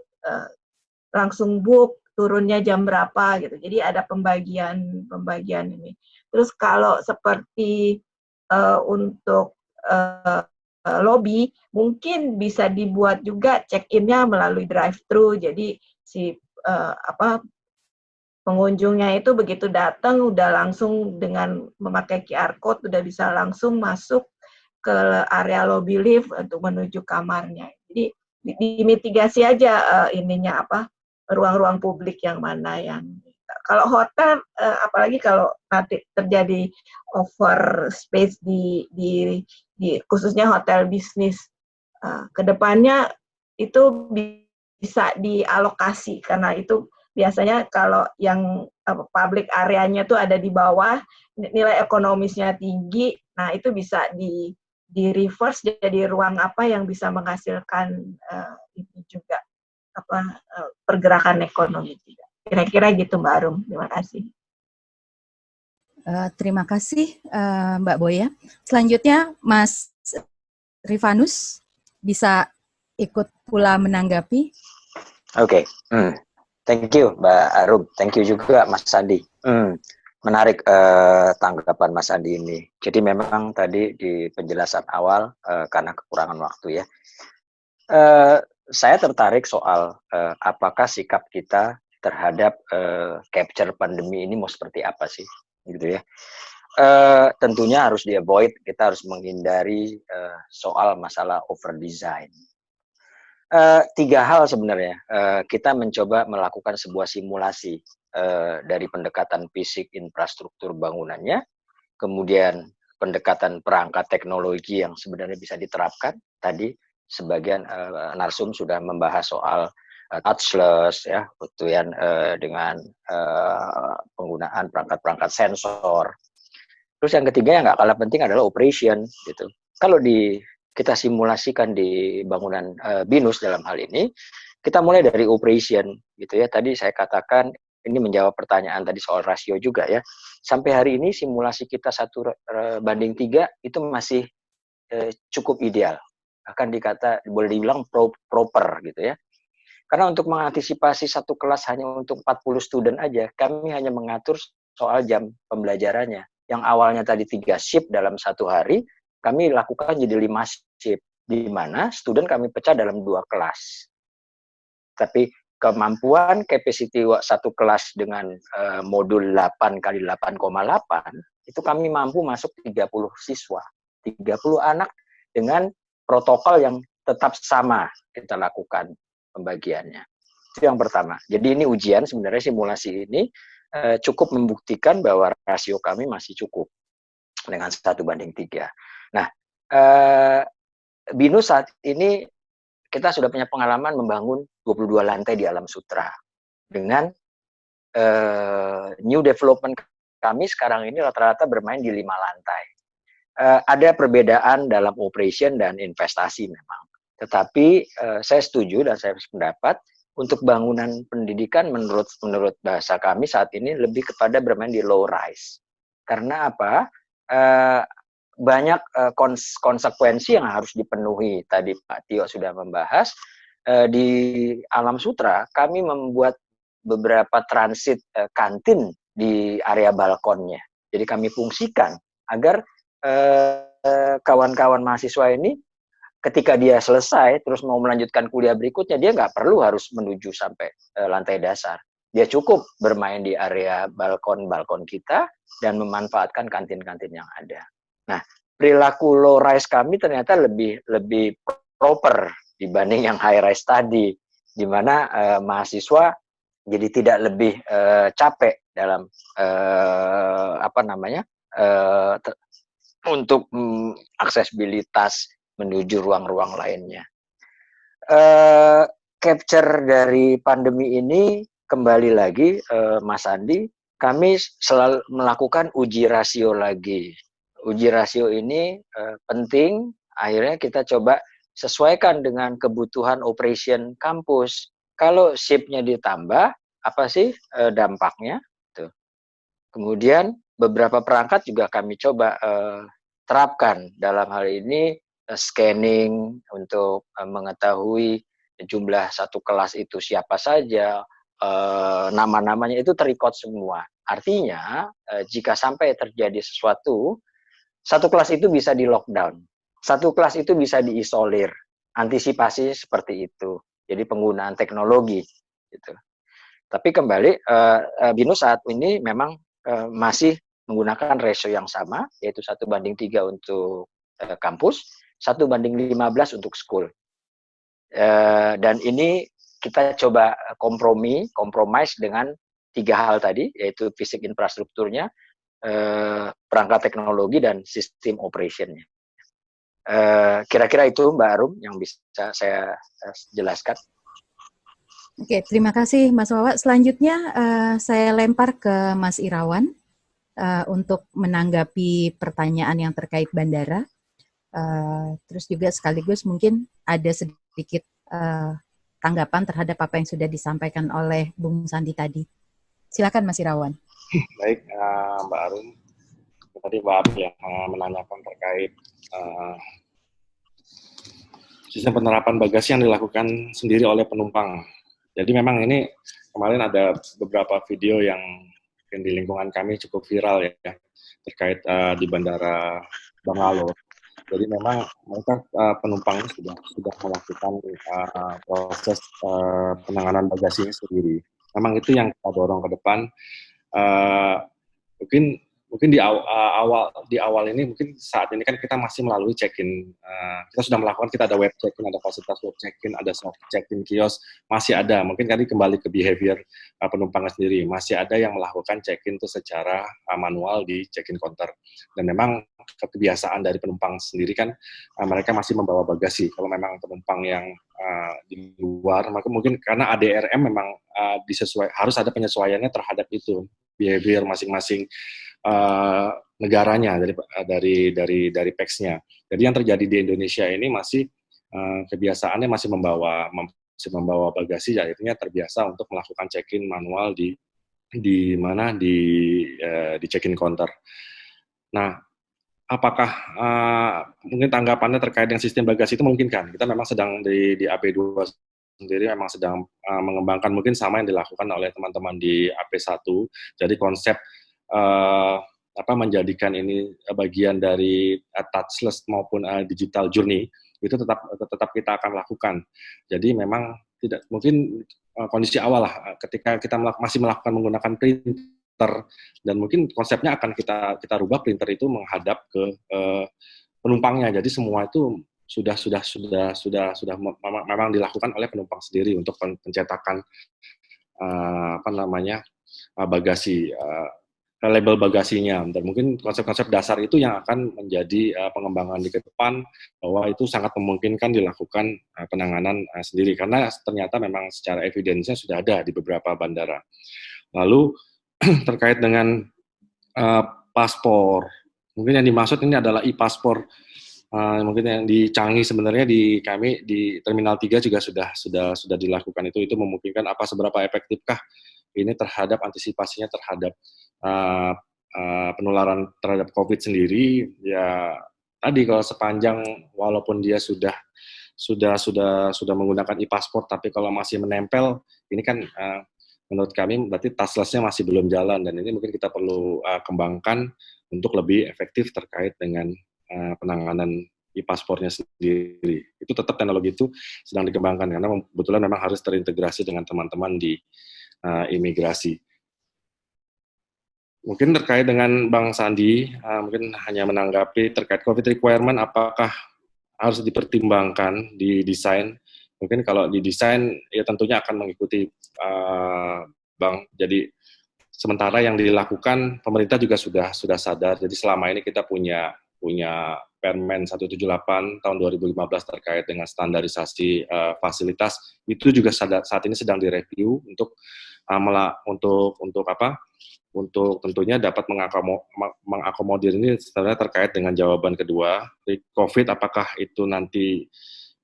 langsung book turunnya jam berapa gitu. Jadi ada pembagian ini. Terus kalau seperti untuk lobby mungkin bisa dibuat juga check-in-nya melalui drive-thru. Jadi si pengunjungnya itu begitu datang udah langsung dengan memakai QR code udah bisa langsung masuk ke area lobby lift untuk menuju kamarnya. Jadi dimitigasi aja ruang-ruang publik yang mana yang kalau hotel apalagi kalau nanti terjadi over space di khususnya hotel bisnis kedepannya itu bisa dialokasi karena itu biasanya kalau yang public areanya tuh ada di bawah nilai ekonomisnya tinggi, nah itu bisa di reverse jadi ruang yang bisa menghasilkan itu juga pergerakan ekonomi juga. Kira-kira gitu Mbak Arum. Terima kasih. Terima kasih Mbak Boya. Selanjutnya Mas Rifanus bisa ikut pula menanggapi. Oke. Thank you Mbak Arum. Thank you juga Mas Sandi. Menarik tanggapan Mas Andi ini. Jadi memang tadi di penjelasan awal karena kekurangan waktu ya. Saya tertarik soal apakah sikap kita terhadap capture pandemi ini mau seperti apa sih, gitu ya. tentunya harus di-avoid, kita harus menghindari soal masalah over design. 3 hal sebenarnya. Kita mencoba melakukan sebuah simulasi dari pendekatan fisik infrastruktur bangunannya, kemudian pendekatan perangkat teknologi yang sebenarnya bisa diterapkan. Tadi sebagian narsum sudah membahas soal touchless, ya, kemudian dengan penggunaan perangkat-perangkat sensor. Terus yang ketiga yang nggak kalah penting adalah operation, gitu. Kalau kita simulasikan di bangunan BINUS dalam hal ini, kita mulai dari operation, gitu ya. Tadi saya katakan ini menjawab pertanyaan tadi soal rasio juga ya. Sampai hari ini simulasi kita 1:3 itu masih cukup ideal. Akan boleh dibilang proper gitu ya. Karena untuk mengantisipasi satu kelas hanya untuk 40 student aja, kami hanya mengatur soal jam pembelajarannya. Yang awalnya tadi 3 shift dalam 1 hari, kami lakukan jadi 5 shift, di mana student kami pecah dalam 2 kelas. Tapi kemampuan capacity 1 kelas dengan modul 8 kali 8,8, itu kami mampu masuk 30 siswa, 30 anak dengan protokol yang tetap sama kita lakukan pembagiannya. Itu yang pertama. Jadi ini ujian, sebenarnya simulasi ini cukup membuktikan bahwa rasio kami masih cukup dengan 1:3. Nah, BINUS saat ini kita sudah punya pengalaman membangun 22 lantai di Alam Sutra. Dengan new development kami sekarang ini rata-rata bermain di 5 lantai. Ada perbedaan dalam operation dan investasi memang. Tetapi saya setuju dan saya pendapat untuk bangunan pendidikan menurut bahasa kami saat ini lebih kepada bermain di low rise. Karena apa? Banyak konsekuensi yang harus dipenuhi. Tadi Pak Tio sudah membahas. Di Alam Sutra kami membuat beberapa transit kantin di area balkonnya. Jadi kami fungsikan agar kawan-kawan mahasiswa ini ketika dia selesai terus mau melanjutkan kuliah berikutnya, dia nggak perlu harus menuju sampai lantai dasar. Dia cukup bermain di area balkon-balkon kita dan memanfaatkan kantin-kantin yang ada. Nah, perilaku low rise kami ternyata lebih proper dibanding yang high rise tadi, di mana mahasiswa jadi tidak lebih capek dalam untuk aksesibilitas menuju ruang-ruang lainnya. Capture dari pandemi ini kembali lagi, Mas Andi, kami selalu melakukan uji rasio lagi. Uji rasio ini penting, akhirnya kita coba sesuaikan dengan kebutuhan operation kampus. Kalau shift-nya ditambah, apa sih dampaknya? Tuh. Kemudian beberapa perangkat juga kami coba terapkan. Dalam hal ini scanning untuk mengetahui jumlah 1 kelas itu siapa saja, nama-namanya itu terrecord semua. Artinya jika sampai terjadi sesuatu, 1 kelas itu bisa di lockdown, 1 kelas itu bisa diisolir. Antisipasi seperti itu. Jadi penggunaan teknologi gitu. Tapi kembali BINUS saat ini memang masih menggunakan ratio yang sama, yaitu 1:3 untuk kampus, 1:15 untuk school. Dan ini kita coba kompromis dengan 3 hal tadi, yaitu fisik infrastrukturnya, perangkat teknologi, dan sistem operationnya. Kira-kira itu Mbak Arum yang bisa saya jelaskan. Oke, terima kasih Mas Wawa. Selanjutnya saya lempar ke Mas Irawan untuk menanggapi pertanyaan yang terkait bandara. Terus juga sekaligus mungkin ada sedikit tanggapan terhadap apa yang sudah disampaikan oleh Bung Sandi tadi. Silakan Mas Irawan. Baik, Mbak Arum. Tadi Mbak Arum yang menanyakan terkait sistem penerapan bagasi yang dilakukan sendiri oleh penumpang. Jadi memang ini kemarin ada beberapa video yang di lingkungan kami cukup viral ya, terkait di Bandara Bangalore. Jadi memang mereka penumpang sudah melakukan proses penanganan bagasinya sendiri. Memang itu yang kita dorong ke depan. Mungkin mungkin di awal ini mungkin saat ini kan kita masih melalui check-in, kita sudah melakukan, kita ada web check-in, ada fasilitas web check-in, ada soft check-in kios, masih ada, mungkin tadi kembali ke behavior penumpangnya sendiri, masih ada yang melakukan check-in itu secara manual di check-in counter, dan memang kebiasaan dari penumpang sendiri kan mereka masih membawa bagasi. Kalau memang penumpang yang di luar, maka mungkin karena ADRM memang harus ada penyesuaiannya terhadap itu behavior masing-masing negaranya dari PEX-nya. Jadi yang terjadi di Indonesia ini masih kebiasaannya masih membawa bagasi, akhirnya terbiasa untuk melakukan check-in manual di check-in counter. Nah, apakah mungkin tanggapannya terkait dengan sistem bagasi itu memungkinkan? Kita memang sedang di AP2 sendiri memang sedang mengembangkan mungkin sama yang dilakukan oleh teman-teman di AP1. Jadi konsep menjadikan ini bagian dari touchless maupun digital journey itu tetap kita akan lakukan. Jadi memang tidak mungkin kondisi awal lah ketika kita masih melakukan menggunakan printer, dan mungkin konsepnya akan kita rubah printer itu menghadap ke penumpangnya. Jadi semua itu sudah memang dilakukan oleh penumpang sendiri untuk pencetakan bagasi, label bagasinya. Dan mungkin konsep-konsep dasar itu yang akan menjadi pengembangan di ke depan, bahwa itu sangat memungkinkan dilakukan penanganan sendiri, karena ternyata memang secara evidence-nya sudah ada di beberapa bandara. Lalu terkait dengan paspor, mungkin yang dimaksud ini adalah e-paspor. Mungkin yang di Changi sebenarnya di kami di Terminal 3 juga sudah dilakukan itu memungkinkan. Apa seberapa efektifkah ini terhadap antisipasinya terhadap penularan terhadap COVID sendiri? Ya tadi kalau sepanjang walaupun dia sudah menggunakan e-paspor, tapi kalau masih menempel, ini kan menurut kami berarti touchless-nya masih belum jalan, dan ini mungkin kita perlu kembangkan untuk lebih efektif terkait dengan penanganan e-paspornya sendiri. Itu tetap teknologi itu sedang dikembangkan karena kebetulan memang harus terintegrasi dengan teman-teman di imigrasi. Mungkin terkait dengan Bang Sandi, mungkin hanya menanggapi terkait COVID requirement, apakah harus dipertimbangkan di desain? Mungkin kalau di desain, ya tentunya akan mengikuti Bang. Jadi sementara yang dilakukan, pemerintah juga sudah sadar. Jadi selama ini kita punya Permen 178 tahun 2015 terkait dengan standarisasi fasilitas, itu juga saat ini sedang direview untuk tentunya dapat mengakomodir ini sebenarnya terkait dengan jawaban kedua, COVID apakah itu nanti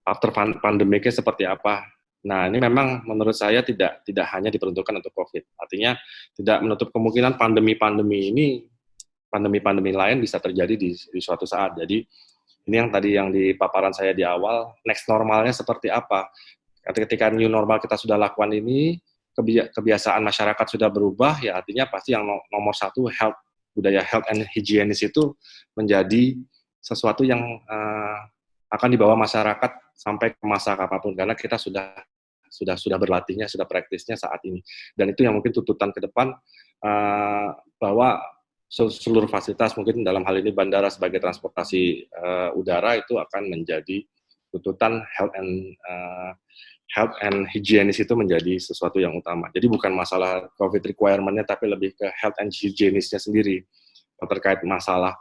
after pandemiknya seperti apa. Nah, ini memang menurut saya tidak hanya diperuntukkan untuk COVID. Artinya tidak menutup kemungkinan pandemi lain bisa terjadi di suatu saat. Jadi ini yang tadi yang di paparan saya di awal, next normalnya seperti apa. Ketika new normal kita sudah lakukan ini, kebiasaan masyarakat sudah berubah, ya artinya pasti yang nomor satu budaya health and hygienist itu menjadi sesuatu yang akan dibawa masyarakat sampai ke masa apapun, karena kita sudah berlatihnya, sudah praktisnya saat ini. Dan itu yang mungkin tuntutan ke depan, bahwa seluruh fasilitas, mungkin dalam hal ini bandara sebagai transportasi udara, itu akan menjadi tuntutan health and hygienist itu menjadi sesuatu yang utama. Jadi bukan masalah COVID requirement-nya, tapi lebih ke health and hygienist-nya sendiri. Terkait masalah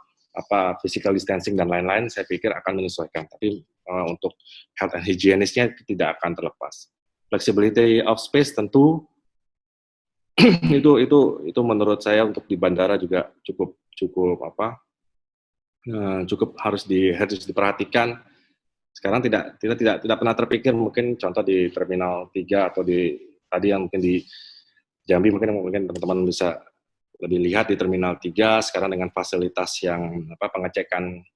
physical distancing dan lain-lain, saya pikir akan menyesuaikan. Tapi untuk health and hygienist-nya tidak akan terlepas. Flexibility of space tentu itu menurut saya untuk di bandara juga cukup harus diperhatikan. Sekarang tidak pernah terpikir, mungkin contoh di Terminal 3 atau tadi yang mungkin di Jambi, mungkin teman-teman bisa lebih lihat di Terminal 3 sekarang dengan fasilitas yang pengecekan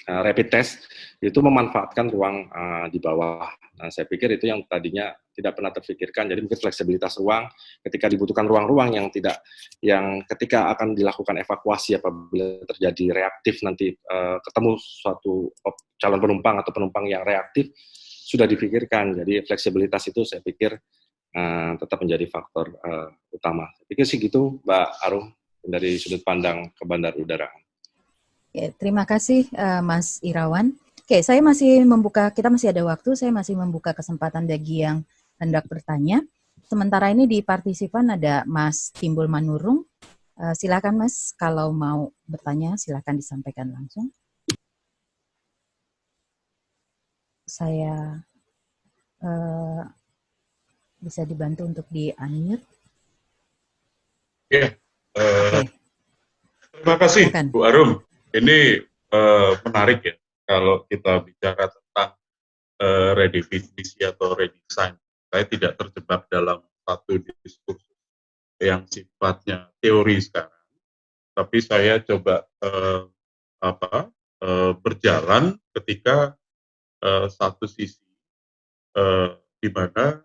rapid test, itu memanfaatkan ruang di bawah. Nah, saya pikir itu yang tadinya tidak pernah terpikirkan. Jadi mungkin fleksibilitas ruang ketika dibutuhkan ruang-ruang yang ketika akan dilakukan evakuasi apabila terjadi reaktif nanti ketemu suatu calon penumpang atau penumpang yang reaktif sudah dipikirkan. Jadi fleksibilitas itu saya pikir tetap menjadi faktor utama. Saya pikir sih gitu, Mbak Arum, dari sudut pandang ke bandar udara. Oke, terima kasih Mas Irawan. Oke, saya masih membuka, kita masih ada waktu, saya masih membuka kesempatan bagi yang hendak bertanya. Sementara ini di partisipan ada Mas Timbul Manurung. Silakan Mas, kalau mau bertanya silakan disampaikan langsung. Saya bisa dibantu untuk di-unmute. Ya, Oke. terima kasih Silakan. Bu Arum. Ini menarik ya kalau kita bicara tentang redefinisi atau redesign. Saya tidak terjebak dalam satu diskursus yang sifatnya teori sekarang, tapi saya coba berjalan ketika satu sisi di mana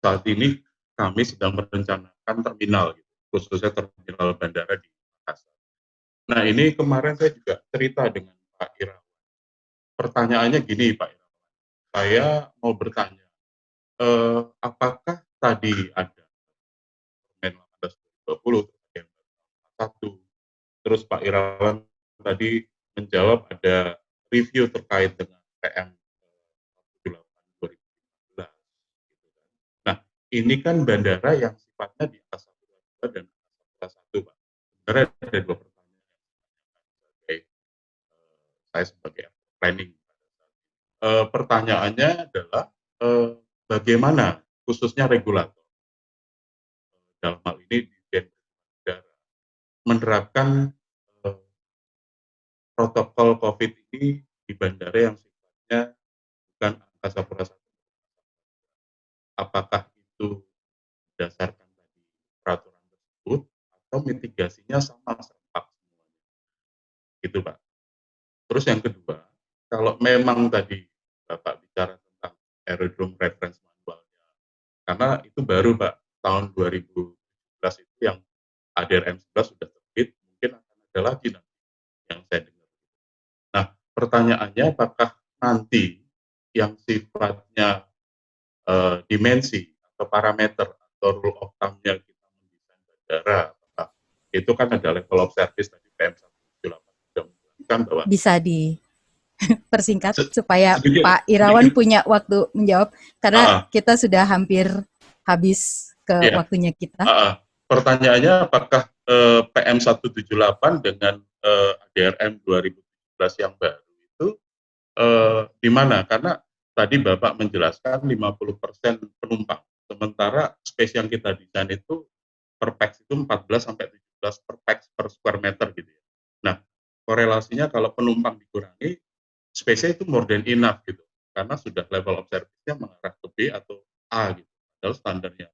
saat ini kami sedang merencanakan terminal, gitu, khususnya terminal bandara di Makassar. Nah, ini kemarin saya juga cerita dengan Pak Irawan. Pertanyaannya gini, Pak Irawan. Saya mau bertanya, apakah tadi ada Permen 18/2020 yang satu, terus Pak Irawan tadi menjawab ada review terkait dengan PM 18/2015. Nah, ini kan bandara yang sifatnya di A1 dan A1 Pak. Sebenarnya ada dua pertanyaan saya sebagai planning. Pertanyaannya adalah bagaimana khususnya regulator dalam hal ini Dirjen Udara menerapkan protokol COVID ini di bandara yang sifatnya bukan angkasa pura I. Apakah itu berdasarkan tadi peraturan tersebut atau mitigasinya sama serempak semuanya? Gitu Pak. Terus yang kedua, kalau memang tadi Bapak bicara tentang aerodrome reference manualnya, karena itu baru Pak, tahun 2017 itu yang ADRM 11 sudah terbit, mungkin akan ada lagi nanti yang saya dengar. Nah, pertanyaannya apakah nanti yang sifatnya dimensi atau parameter atau rule of thumb-nya kita mendesain bandara, itu kan ada level of service tadi PM 178 kan bahwa bisa dipersingkat supaya Pak Irawan punya waktu menjawab karena kita sudah hampir habis ke waktunya kita. Pertanyaannya apakah PM 178 dengan ADRM 2017 yang baru itu di mana? Karena tadi Bapak menjelaskan 50% penumpang, sementara space yang kita desain itu per pax itu 14 sampai 17 per pax per square meter gitu ya. Nah, korelasinya kalau penumpang dikurangi, space-nya itu more than enough gitu, karena sudah level of service-nya mengarah ke B atau A gitu. Padahal standarnya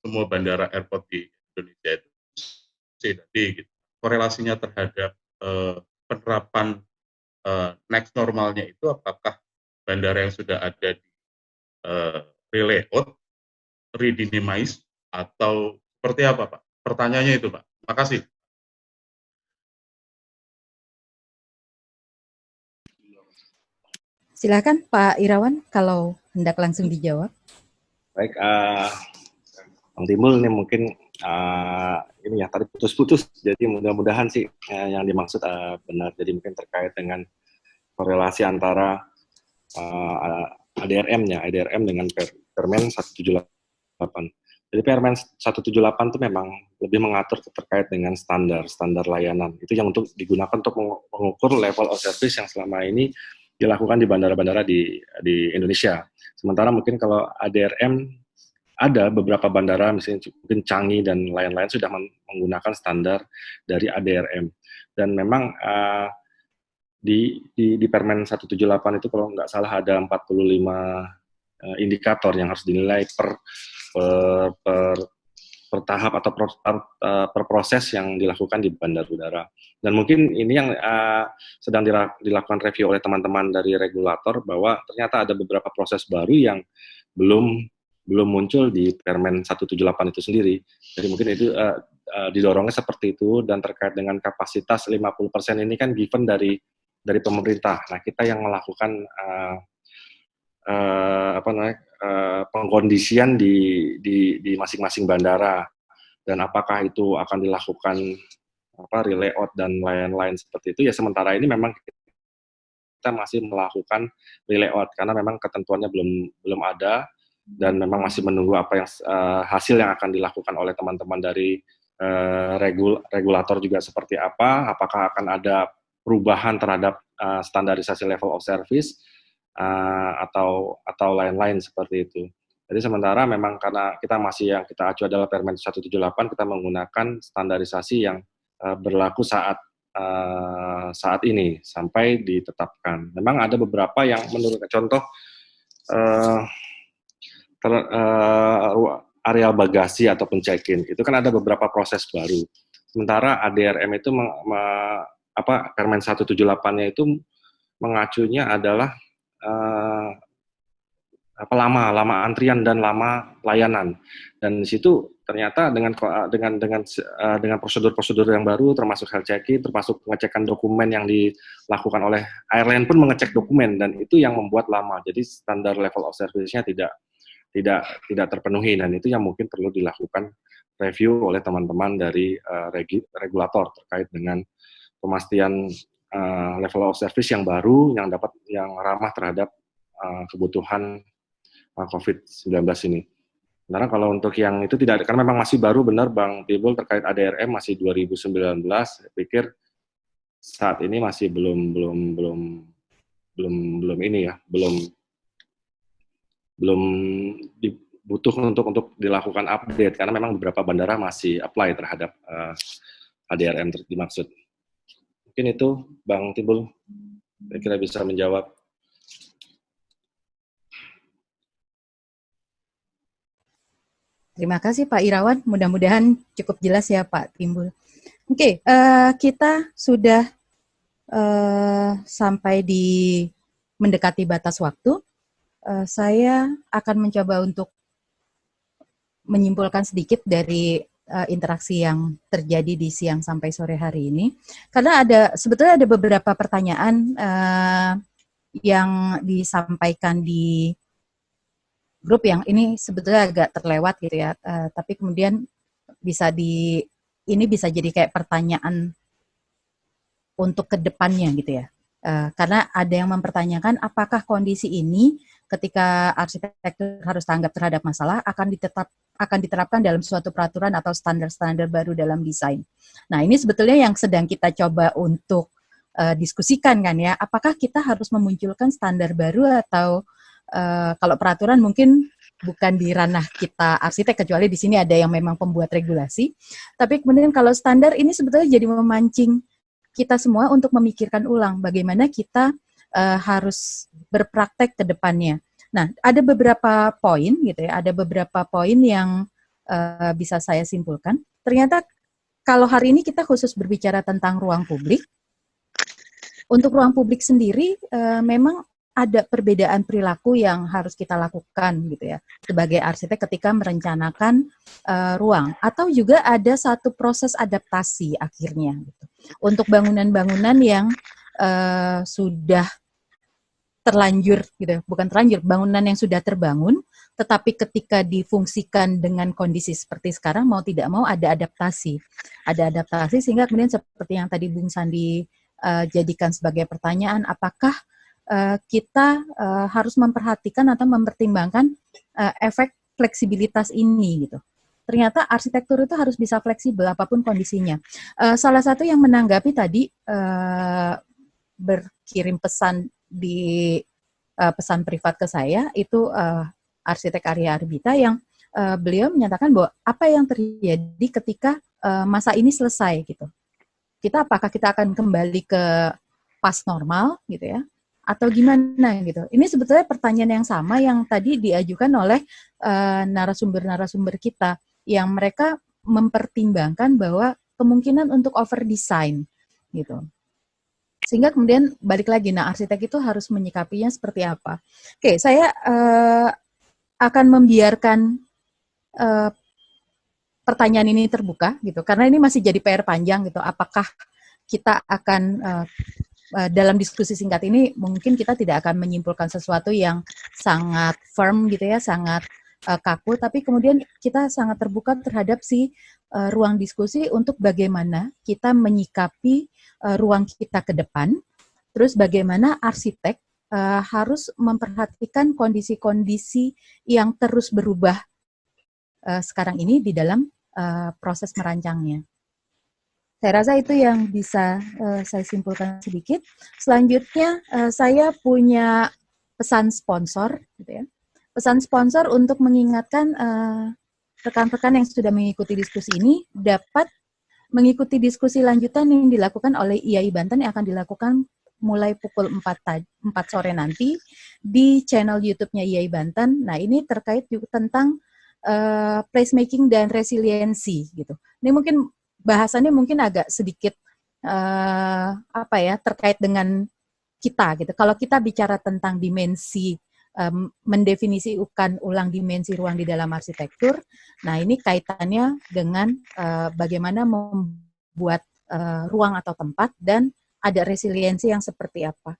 semua bandara airport di Indonesia itu C dan D gitu. Korelasinya terhadap penerapan next normalnya itu apakah bandara yang sudah ada di re-layout, redynamize, atau seperti apa Pak? Pertanyaannya itu Pak. Terima kasih. Silakan Pak Irawan kalau hendak langsung dijawab. Baik, Bang Timbul ini mungkin ini ya tadi putus-putus, jadi mudah-mudahan sih yang dimaksud benar. Jadi mungkin terkait dengan korelasi antara ADRM-nya, ADRM dengan Permen 178. Jadi Permen 178 itu memang lebih mengatur terkait dengan standar layanan. Itu yang untuk digunakan untuk mengukur level of service yang selama ini dilakukan di bandara-bandara di Indonesia. Sementara mungkin kalau ADRM ada beberapa bandara, misalnya mungkin Changi dan lain-lain sudah menggunakan standar dari ADRM. Dan memang di Permen 178 itu kalau nggak salah ada 45 indikator yang harus dinilai per tahap atau per proses yang dilakukan di bandar udara. Dan mungkin ini yang sedang dilakukan review oleh teman-teman dari regulator, bahwa ternyata ada beberapa proses baru yang belum muncul di Permen 178 itu sendiri. Jadi mungkin itu didorongnya seperti itu, dan terkait dengan kapasitas 50% ini kan given dari pemerintah. Nah, kita yang melakukan pengkondisian di masing-masing bandara, dan apakah itu akan dilakukan relayout dan lain-lain seperti itu. Ya sementara ini memang kita masih melakukan relayout karena memang ketentuannya belum ada, dan memang masih menunggu apa yang hasil yang akan dilakukan oleh teman-teman dari regulator juga seperti apa, apakah akan ada perubahan terhadap standarisasi level of service atau lain-lain seperti itu. Jadi sementara memang karena kita masih yang kita acu adalah Permen 178, kita menggunakan standarisasi yang berlaku saat ini sampai ditetapkan. Memang ada beberapa yang menurut contoh areal bagasi ataupun check-in itu kan ada beberapa proses baru. Sementara ADRM itu Permen 178-nya itu mengacunya adalah lama antrian dan lama layanan. Dan di situ ternyata dengan prosedur-prosedur yang baru, termasuk health check-in, termasuk pengecekan dokumen yang dilakukan oleh airline pun mengecek dokumen, dan itu yang membuat lama. Jadi standar level of service-nya tidak terpenuhi, dan itu yang mungkin perlu dilakukan review oleh teman-teman dari regulator terkait dengan pemastian level of service yang baru yang ramah terhadap kebutuhan COVID-19 ini. Karena kalau untuk yang itu tidak, karena memang masih baru, benar Bang Timbul, terkait ADRM masih 2019, saya pikir saat ini masih belum dibutuh untuk dilakukan update, karena memang beberapa bandara masih apply terhadap ADRM dimaksud. Mungkin itu Bang Timbul, saya kira bisa menjawab. Terima kasih Pak Irawan, mudah-mudahan cukup jelas ya Pak Timbul. Oke, kita sudah sampai di mendekati batas waktu. Saya akan mencoba untuk menyimpulkan sedikit dari interaksi yang terjadi di siang sampai sore hari ini, karena sebetulnya ada beberapa pertanyaan yang disampaikan di grup yang ini sebetulnya agak terlewat gitu ya, tapi kemudian ini bisa jadi kayak pertanyaan untuk kedepannya gitu ya. Karena ada yang mempertanyakan apakah kondisi ini ketika arsitektur harus tanggap terhadap masalah akan diterapkan dalam suatu peraturan atau standar-standar baru dalam desain. Nah, ini sebetulnya yang sedang kita coba untuk diskusikan kan ya. Apakah kita harus memunculkan standar baru atau kalau peraturan mungkin bukan di ranah kita arsitek, kecuali di sini ada yang memang pembuat regulasi. Tapi kemudian kalau standar ini sebetulnya jadi memancing kita semua untuk memikirkan ulang bagaimana kita harus berpraktek ke depannya. Nah, ada beberapa poin gitu ya, ada beberapa poin yang bisa saya simpulkan. Ternyata kalau hari ini kita khusus berbicara tentang ruang publik, untuk ruang publik sendiri memang ada perbedaan perilaku yang harus kita lakukan gitu ya sebagai arsitek ketika merencanakan ruang, atau juga ada satu proses adaptasi akhirnya gitu. Untuk bangunan-bangunan yang sudah terlanjur gitu, bukan terlanjur, bangunan yang sudah terbangun, tetapi ketika difungsikan dengan kondisi seperti sekarang mau tidak mau ada adaptasi sehingga kemudian seperti yang tadi Bung Sandi jadikan sebagai pertanyaan, apakah kita harus memperhatikan atau mempertimbangkan efek fleksibilitas ini gitu. Ternyata arsitektur itu harus bisa fleksibel apapun kondisinya. Salah satu yang menanggapi tadi berkirim pesan di pesan privat ke saya itu arsitek Arya Arbita yang beliau menyatakan bahwa apa yang terjadi ketika masa ini selesai gitu. Apakah kita akan kembali ke pas normal gitu ya? Atau gimana gitu. Ini sebetulnya pertanyaan yang sama yang tadi diajukan oleh narasumber-narasumber kita, yang mereka mempertimbangkan bahwa kemungkinan untuk over design gitu. Sehingga kemudian balik lagi, nah arsitek itu harus menyikapinya seperti apa. Oke, saya akan membiarkan pertanyaan ini terbuka gitu, karena ini masih jadi PR panjang gitu. Apakah kita akan dalam diskusi singkat ini mungkin kita tidak akan menyimpulkan sesuatu yang sangat firm gitu ya, sangat kaku, tapi kemudian kita sangat terbuka terhadap ruang diskusi untuk bagaimana kita menyikapi ruang kita ke depan, terus bagaimana arsitek harus memperhatikan kondisi-kondisi yang terus berubah sekarang ini di dalam proses merancangnya. Saya rasa itu yang bisa saya simpulkan sedikit. Selanjutnya saya punya pesan sponsor, gitu ya. Pesan sponsor untuk mengingatkan rekan-rekan yang sudah mengikuti diskusi ini dapat mengikuti diskusi lanjutan yang dilakukan oleh IAI Banten yang akan dilakukan mulai pukul 4 sore nanti di channel YouTube-nya IAI Banten. Nah, ini terkait juga tentang placemaking dan resiliensi gitu. Ini mungkin bahasannya mungkin agak sedikit terkait dengan kita gitu. Kalau kita bicara tentang dimensi mendefinisikan ulang dimensi ruang di dalam arsitektur, nah ini kaitannya dengan bagaimana membuat ruang atau tempat dan ada resiliensi yang seperti apa.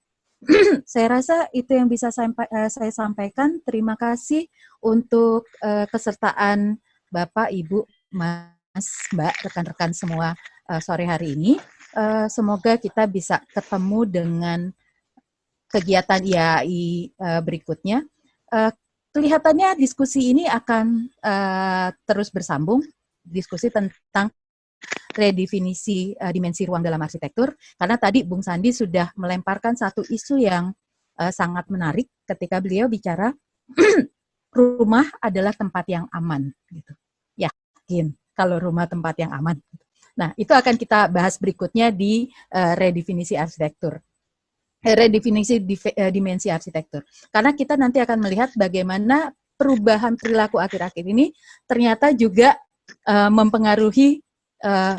Saya rasa itu yang bisa saya sampaikan. Terima kasih untuk kesertaan Bapak, Ibu, Mas, Mbak, rekan-rekan semua sore hari ini. Semoga kita bisa ketemu dengan kegiatan IAI berikutnya. Kelihatannya diskusi ini akan terus bersambung, diskusi tentang redefinisi dimensi ruang dalam arsitektur, karena tadi Bung Sandi sudah melemparkan satu isu yang sangat menarik ketika beliau bicara rumah adalah tempat yang aman. Gitu. Yakin kalau rumah tempat yang aman. Nah, itu akan kita bahas berikutnya di redefinisi arsitektur. Redefinisi dimensi arsitektur. Karena kita nanti akan melihat bagaimana perubahan perilaku akhir-akhir ini ternyata juga mempengaruhi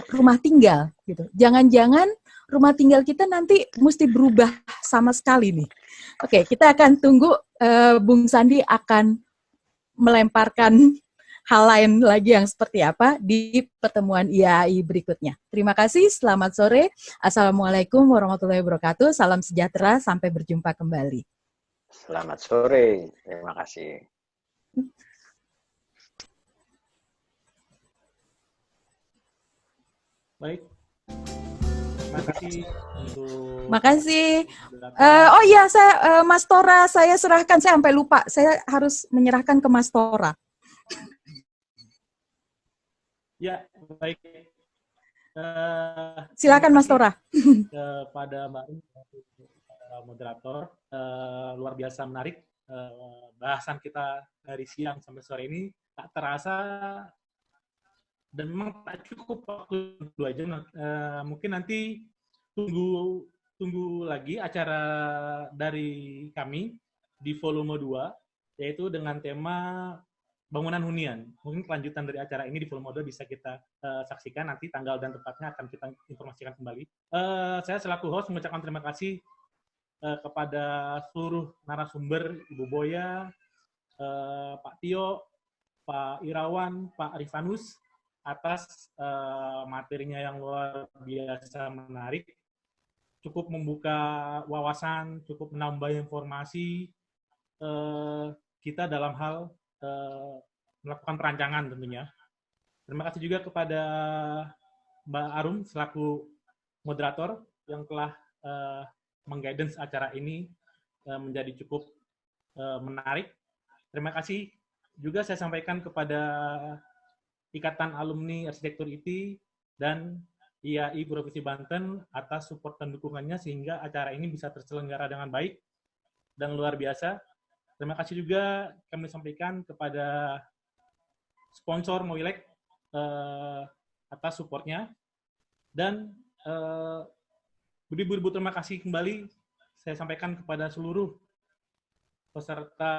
rumah tinggal. Gitu. Jangan-jangan rumah tinggal kita nanti mesti berubah sama sekali nih. Oke, kita akan tunggu Bung Sandi akan melemparkan hal lain lagi yang seperti apa di pertemuan IAI berikutnya. Terima kasih, selamat sore. Assalamualaikum warahmatullahi wabarakatuh. Salam sejahtera, sampai berjumpa kembali. Selamat sore, terima kasih. Baik, terima kasih untuk... Makasih. Oh iya, Mas Tora, saya serahkan, saya sampai lupa. Saya harus menyerahkan ke Mas Tora. Ya, baik. Silakan Mas Tora. Kepada Mbak moderator, luar biasa menarik. Bahasan kita dari siang sampai sore ini tak terasa dan memang tak cukup waktu 2 jam. Mungkin nanti tunggu lagi acara dari kami di volume 2, yaitu dengan tema bangunan hunian. Mungkin kelanjutan dari acara ini di volume 2 bisa kita saksikan, nanti tanggal dan tempatnya akan kita informasikan kembali. Saya selaku host mengucapkan terima kasih kepada seluruh narasumber, Ibu Boya, Pak Tio, Pak Irawan, Pak Rifanus, atas materinya yang luar biasa menarik. Cukup membuka wawasan, cukup menambah informasi kita dalam hal melakukan perancangan tentunya. Terima kasih juga kepada Mbak Arum selaku moderator yang telah meng-guidance acara ini menjadi cukup menarik. Terima kasih juga saya sampaikan kepada Ikatan Alumni Arsitektur IT dan IAI Provinsi Banten atas support dan dukungannya sehingga acara ini bisa terselenggara dengan baik dan luar biasa. Terima kasih juga kami sampaikan kepada sponsor Moilek atas supportnya. Dan beribu-ribu terima kasih kembali saya sampaikan kepada seluruh peserta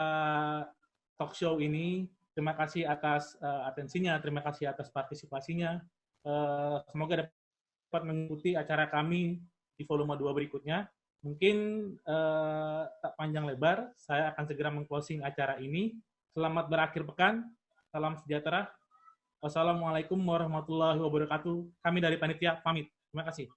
talk show ini. Terima kasih atas atensinya, terima kasih atas partisipasinya. Semoga dapat mengikuti acara kami di volume 2 berikutnya. Mungkin tak panjang lebar, saya akan segera meng-closing acara ini. Selamat berakhir pekan, salam sejahtera. Wassalamualaikum warahmatullahi wabarakatuh. Kami dari panitia pamit. Terima kasih.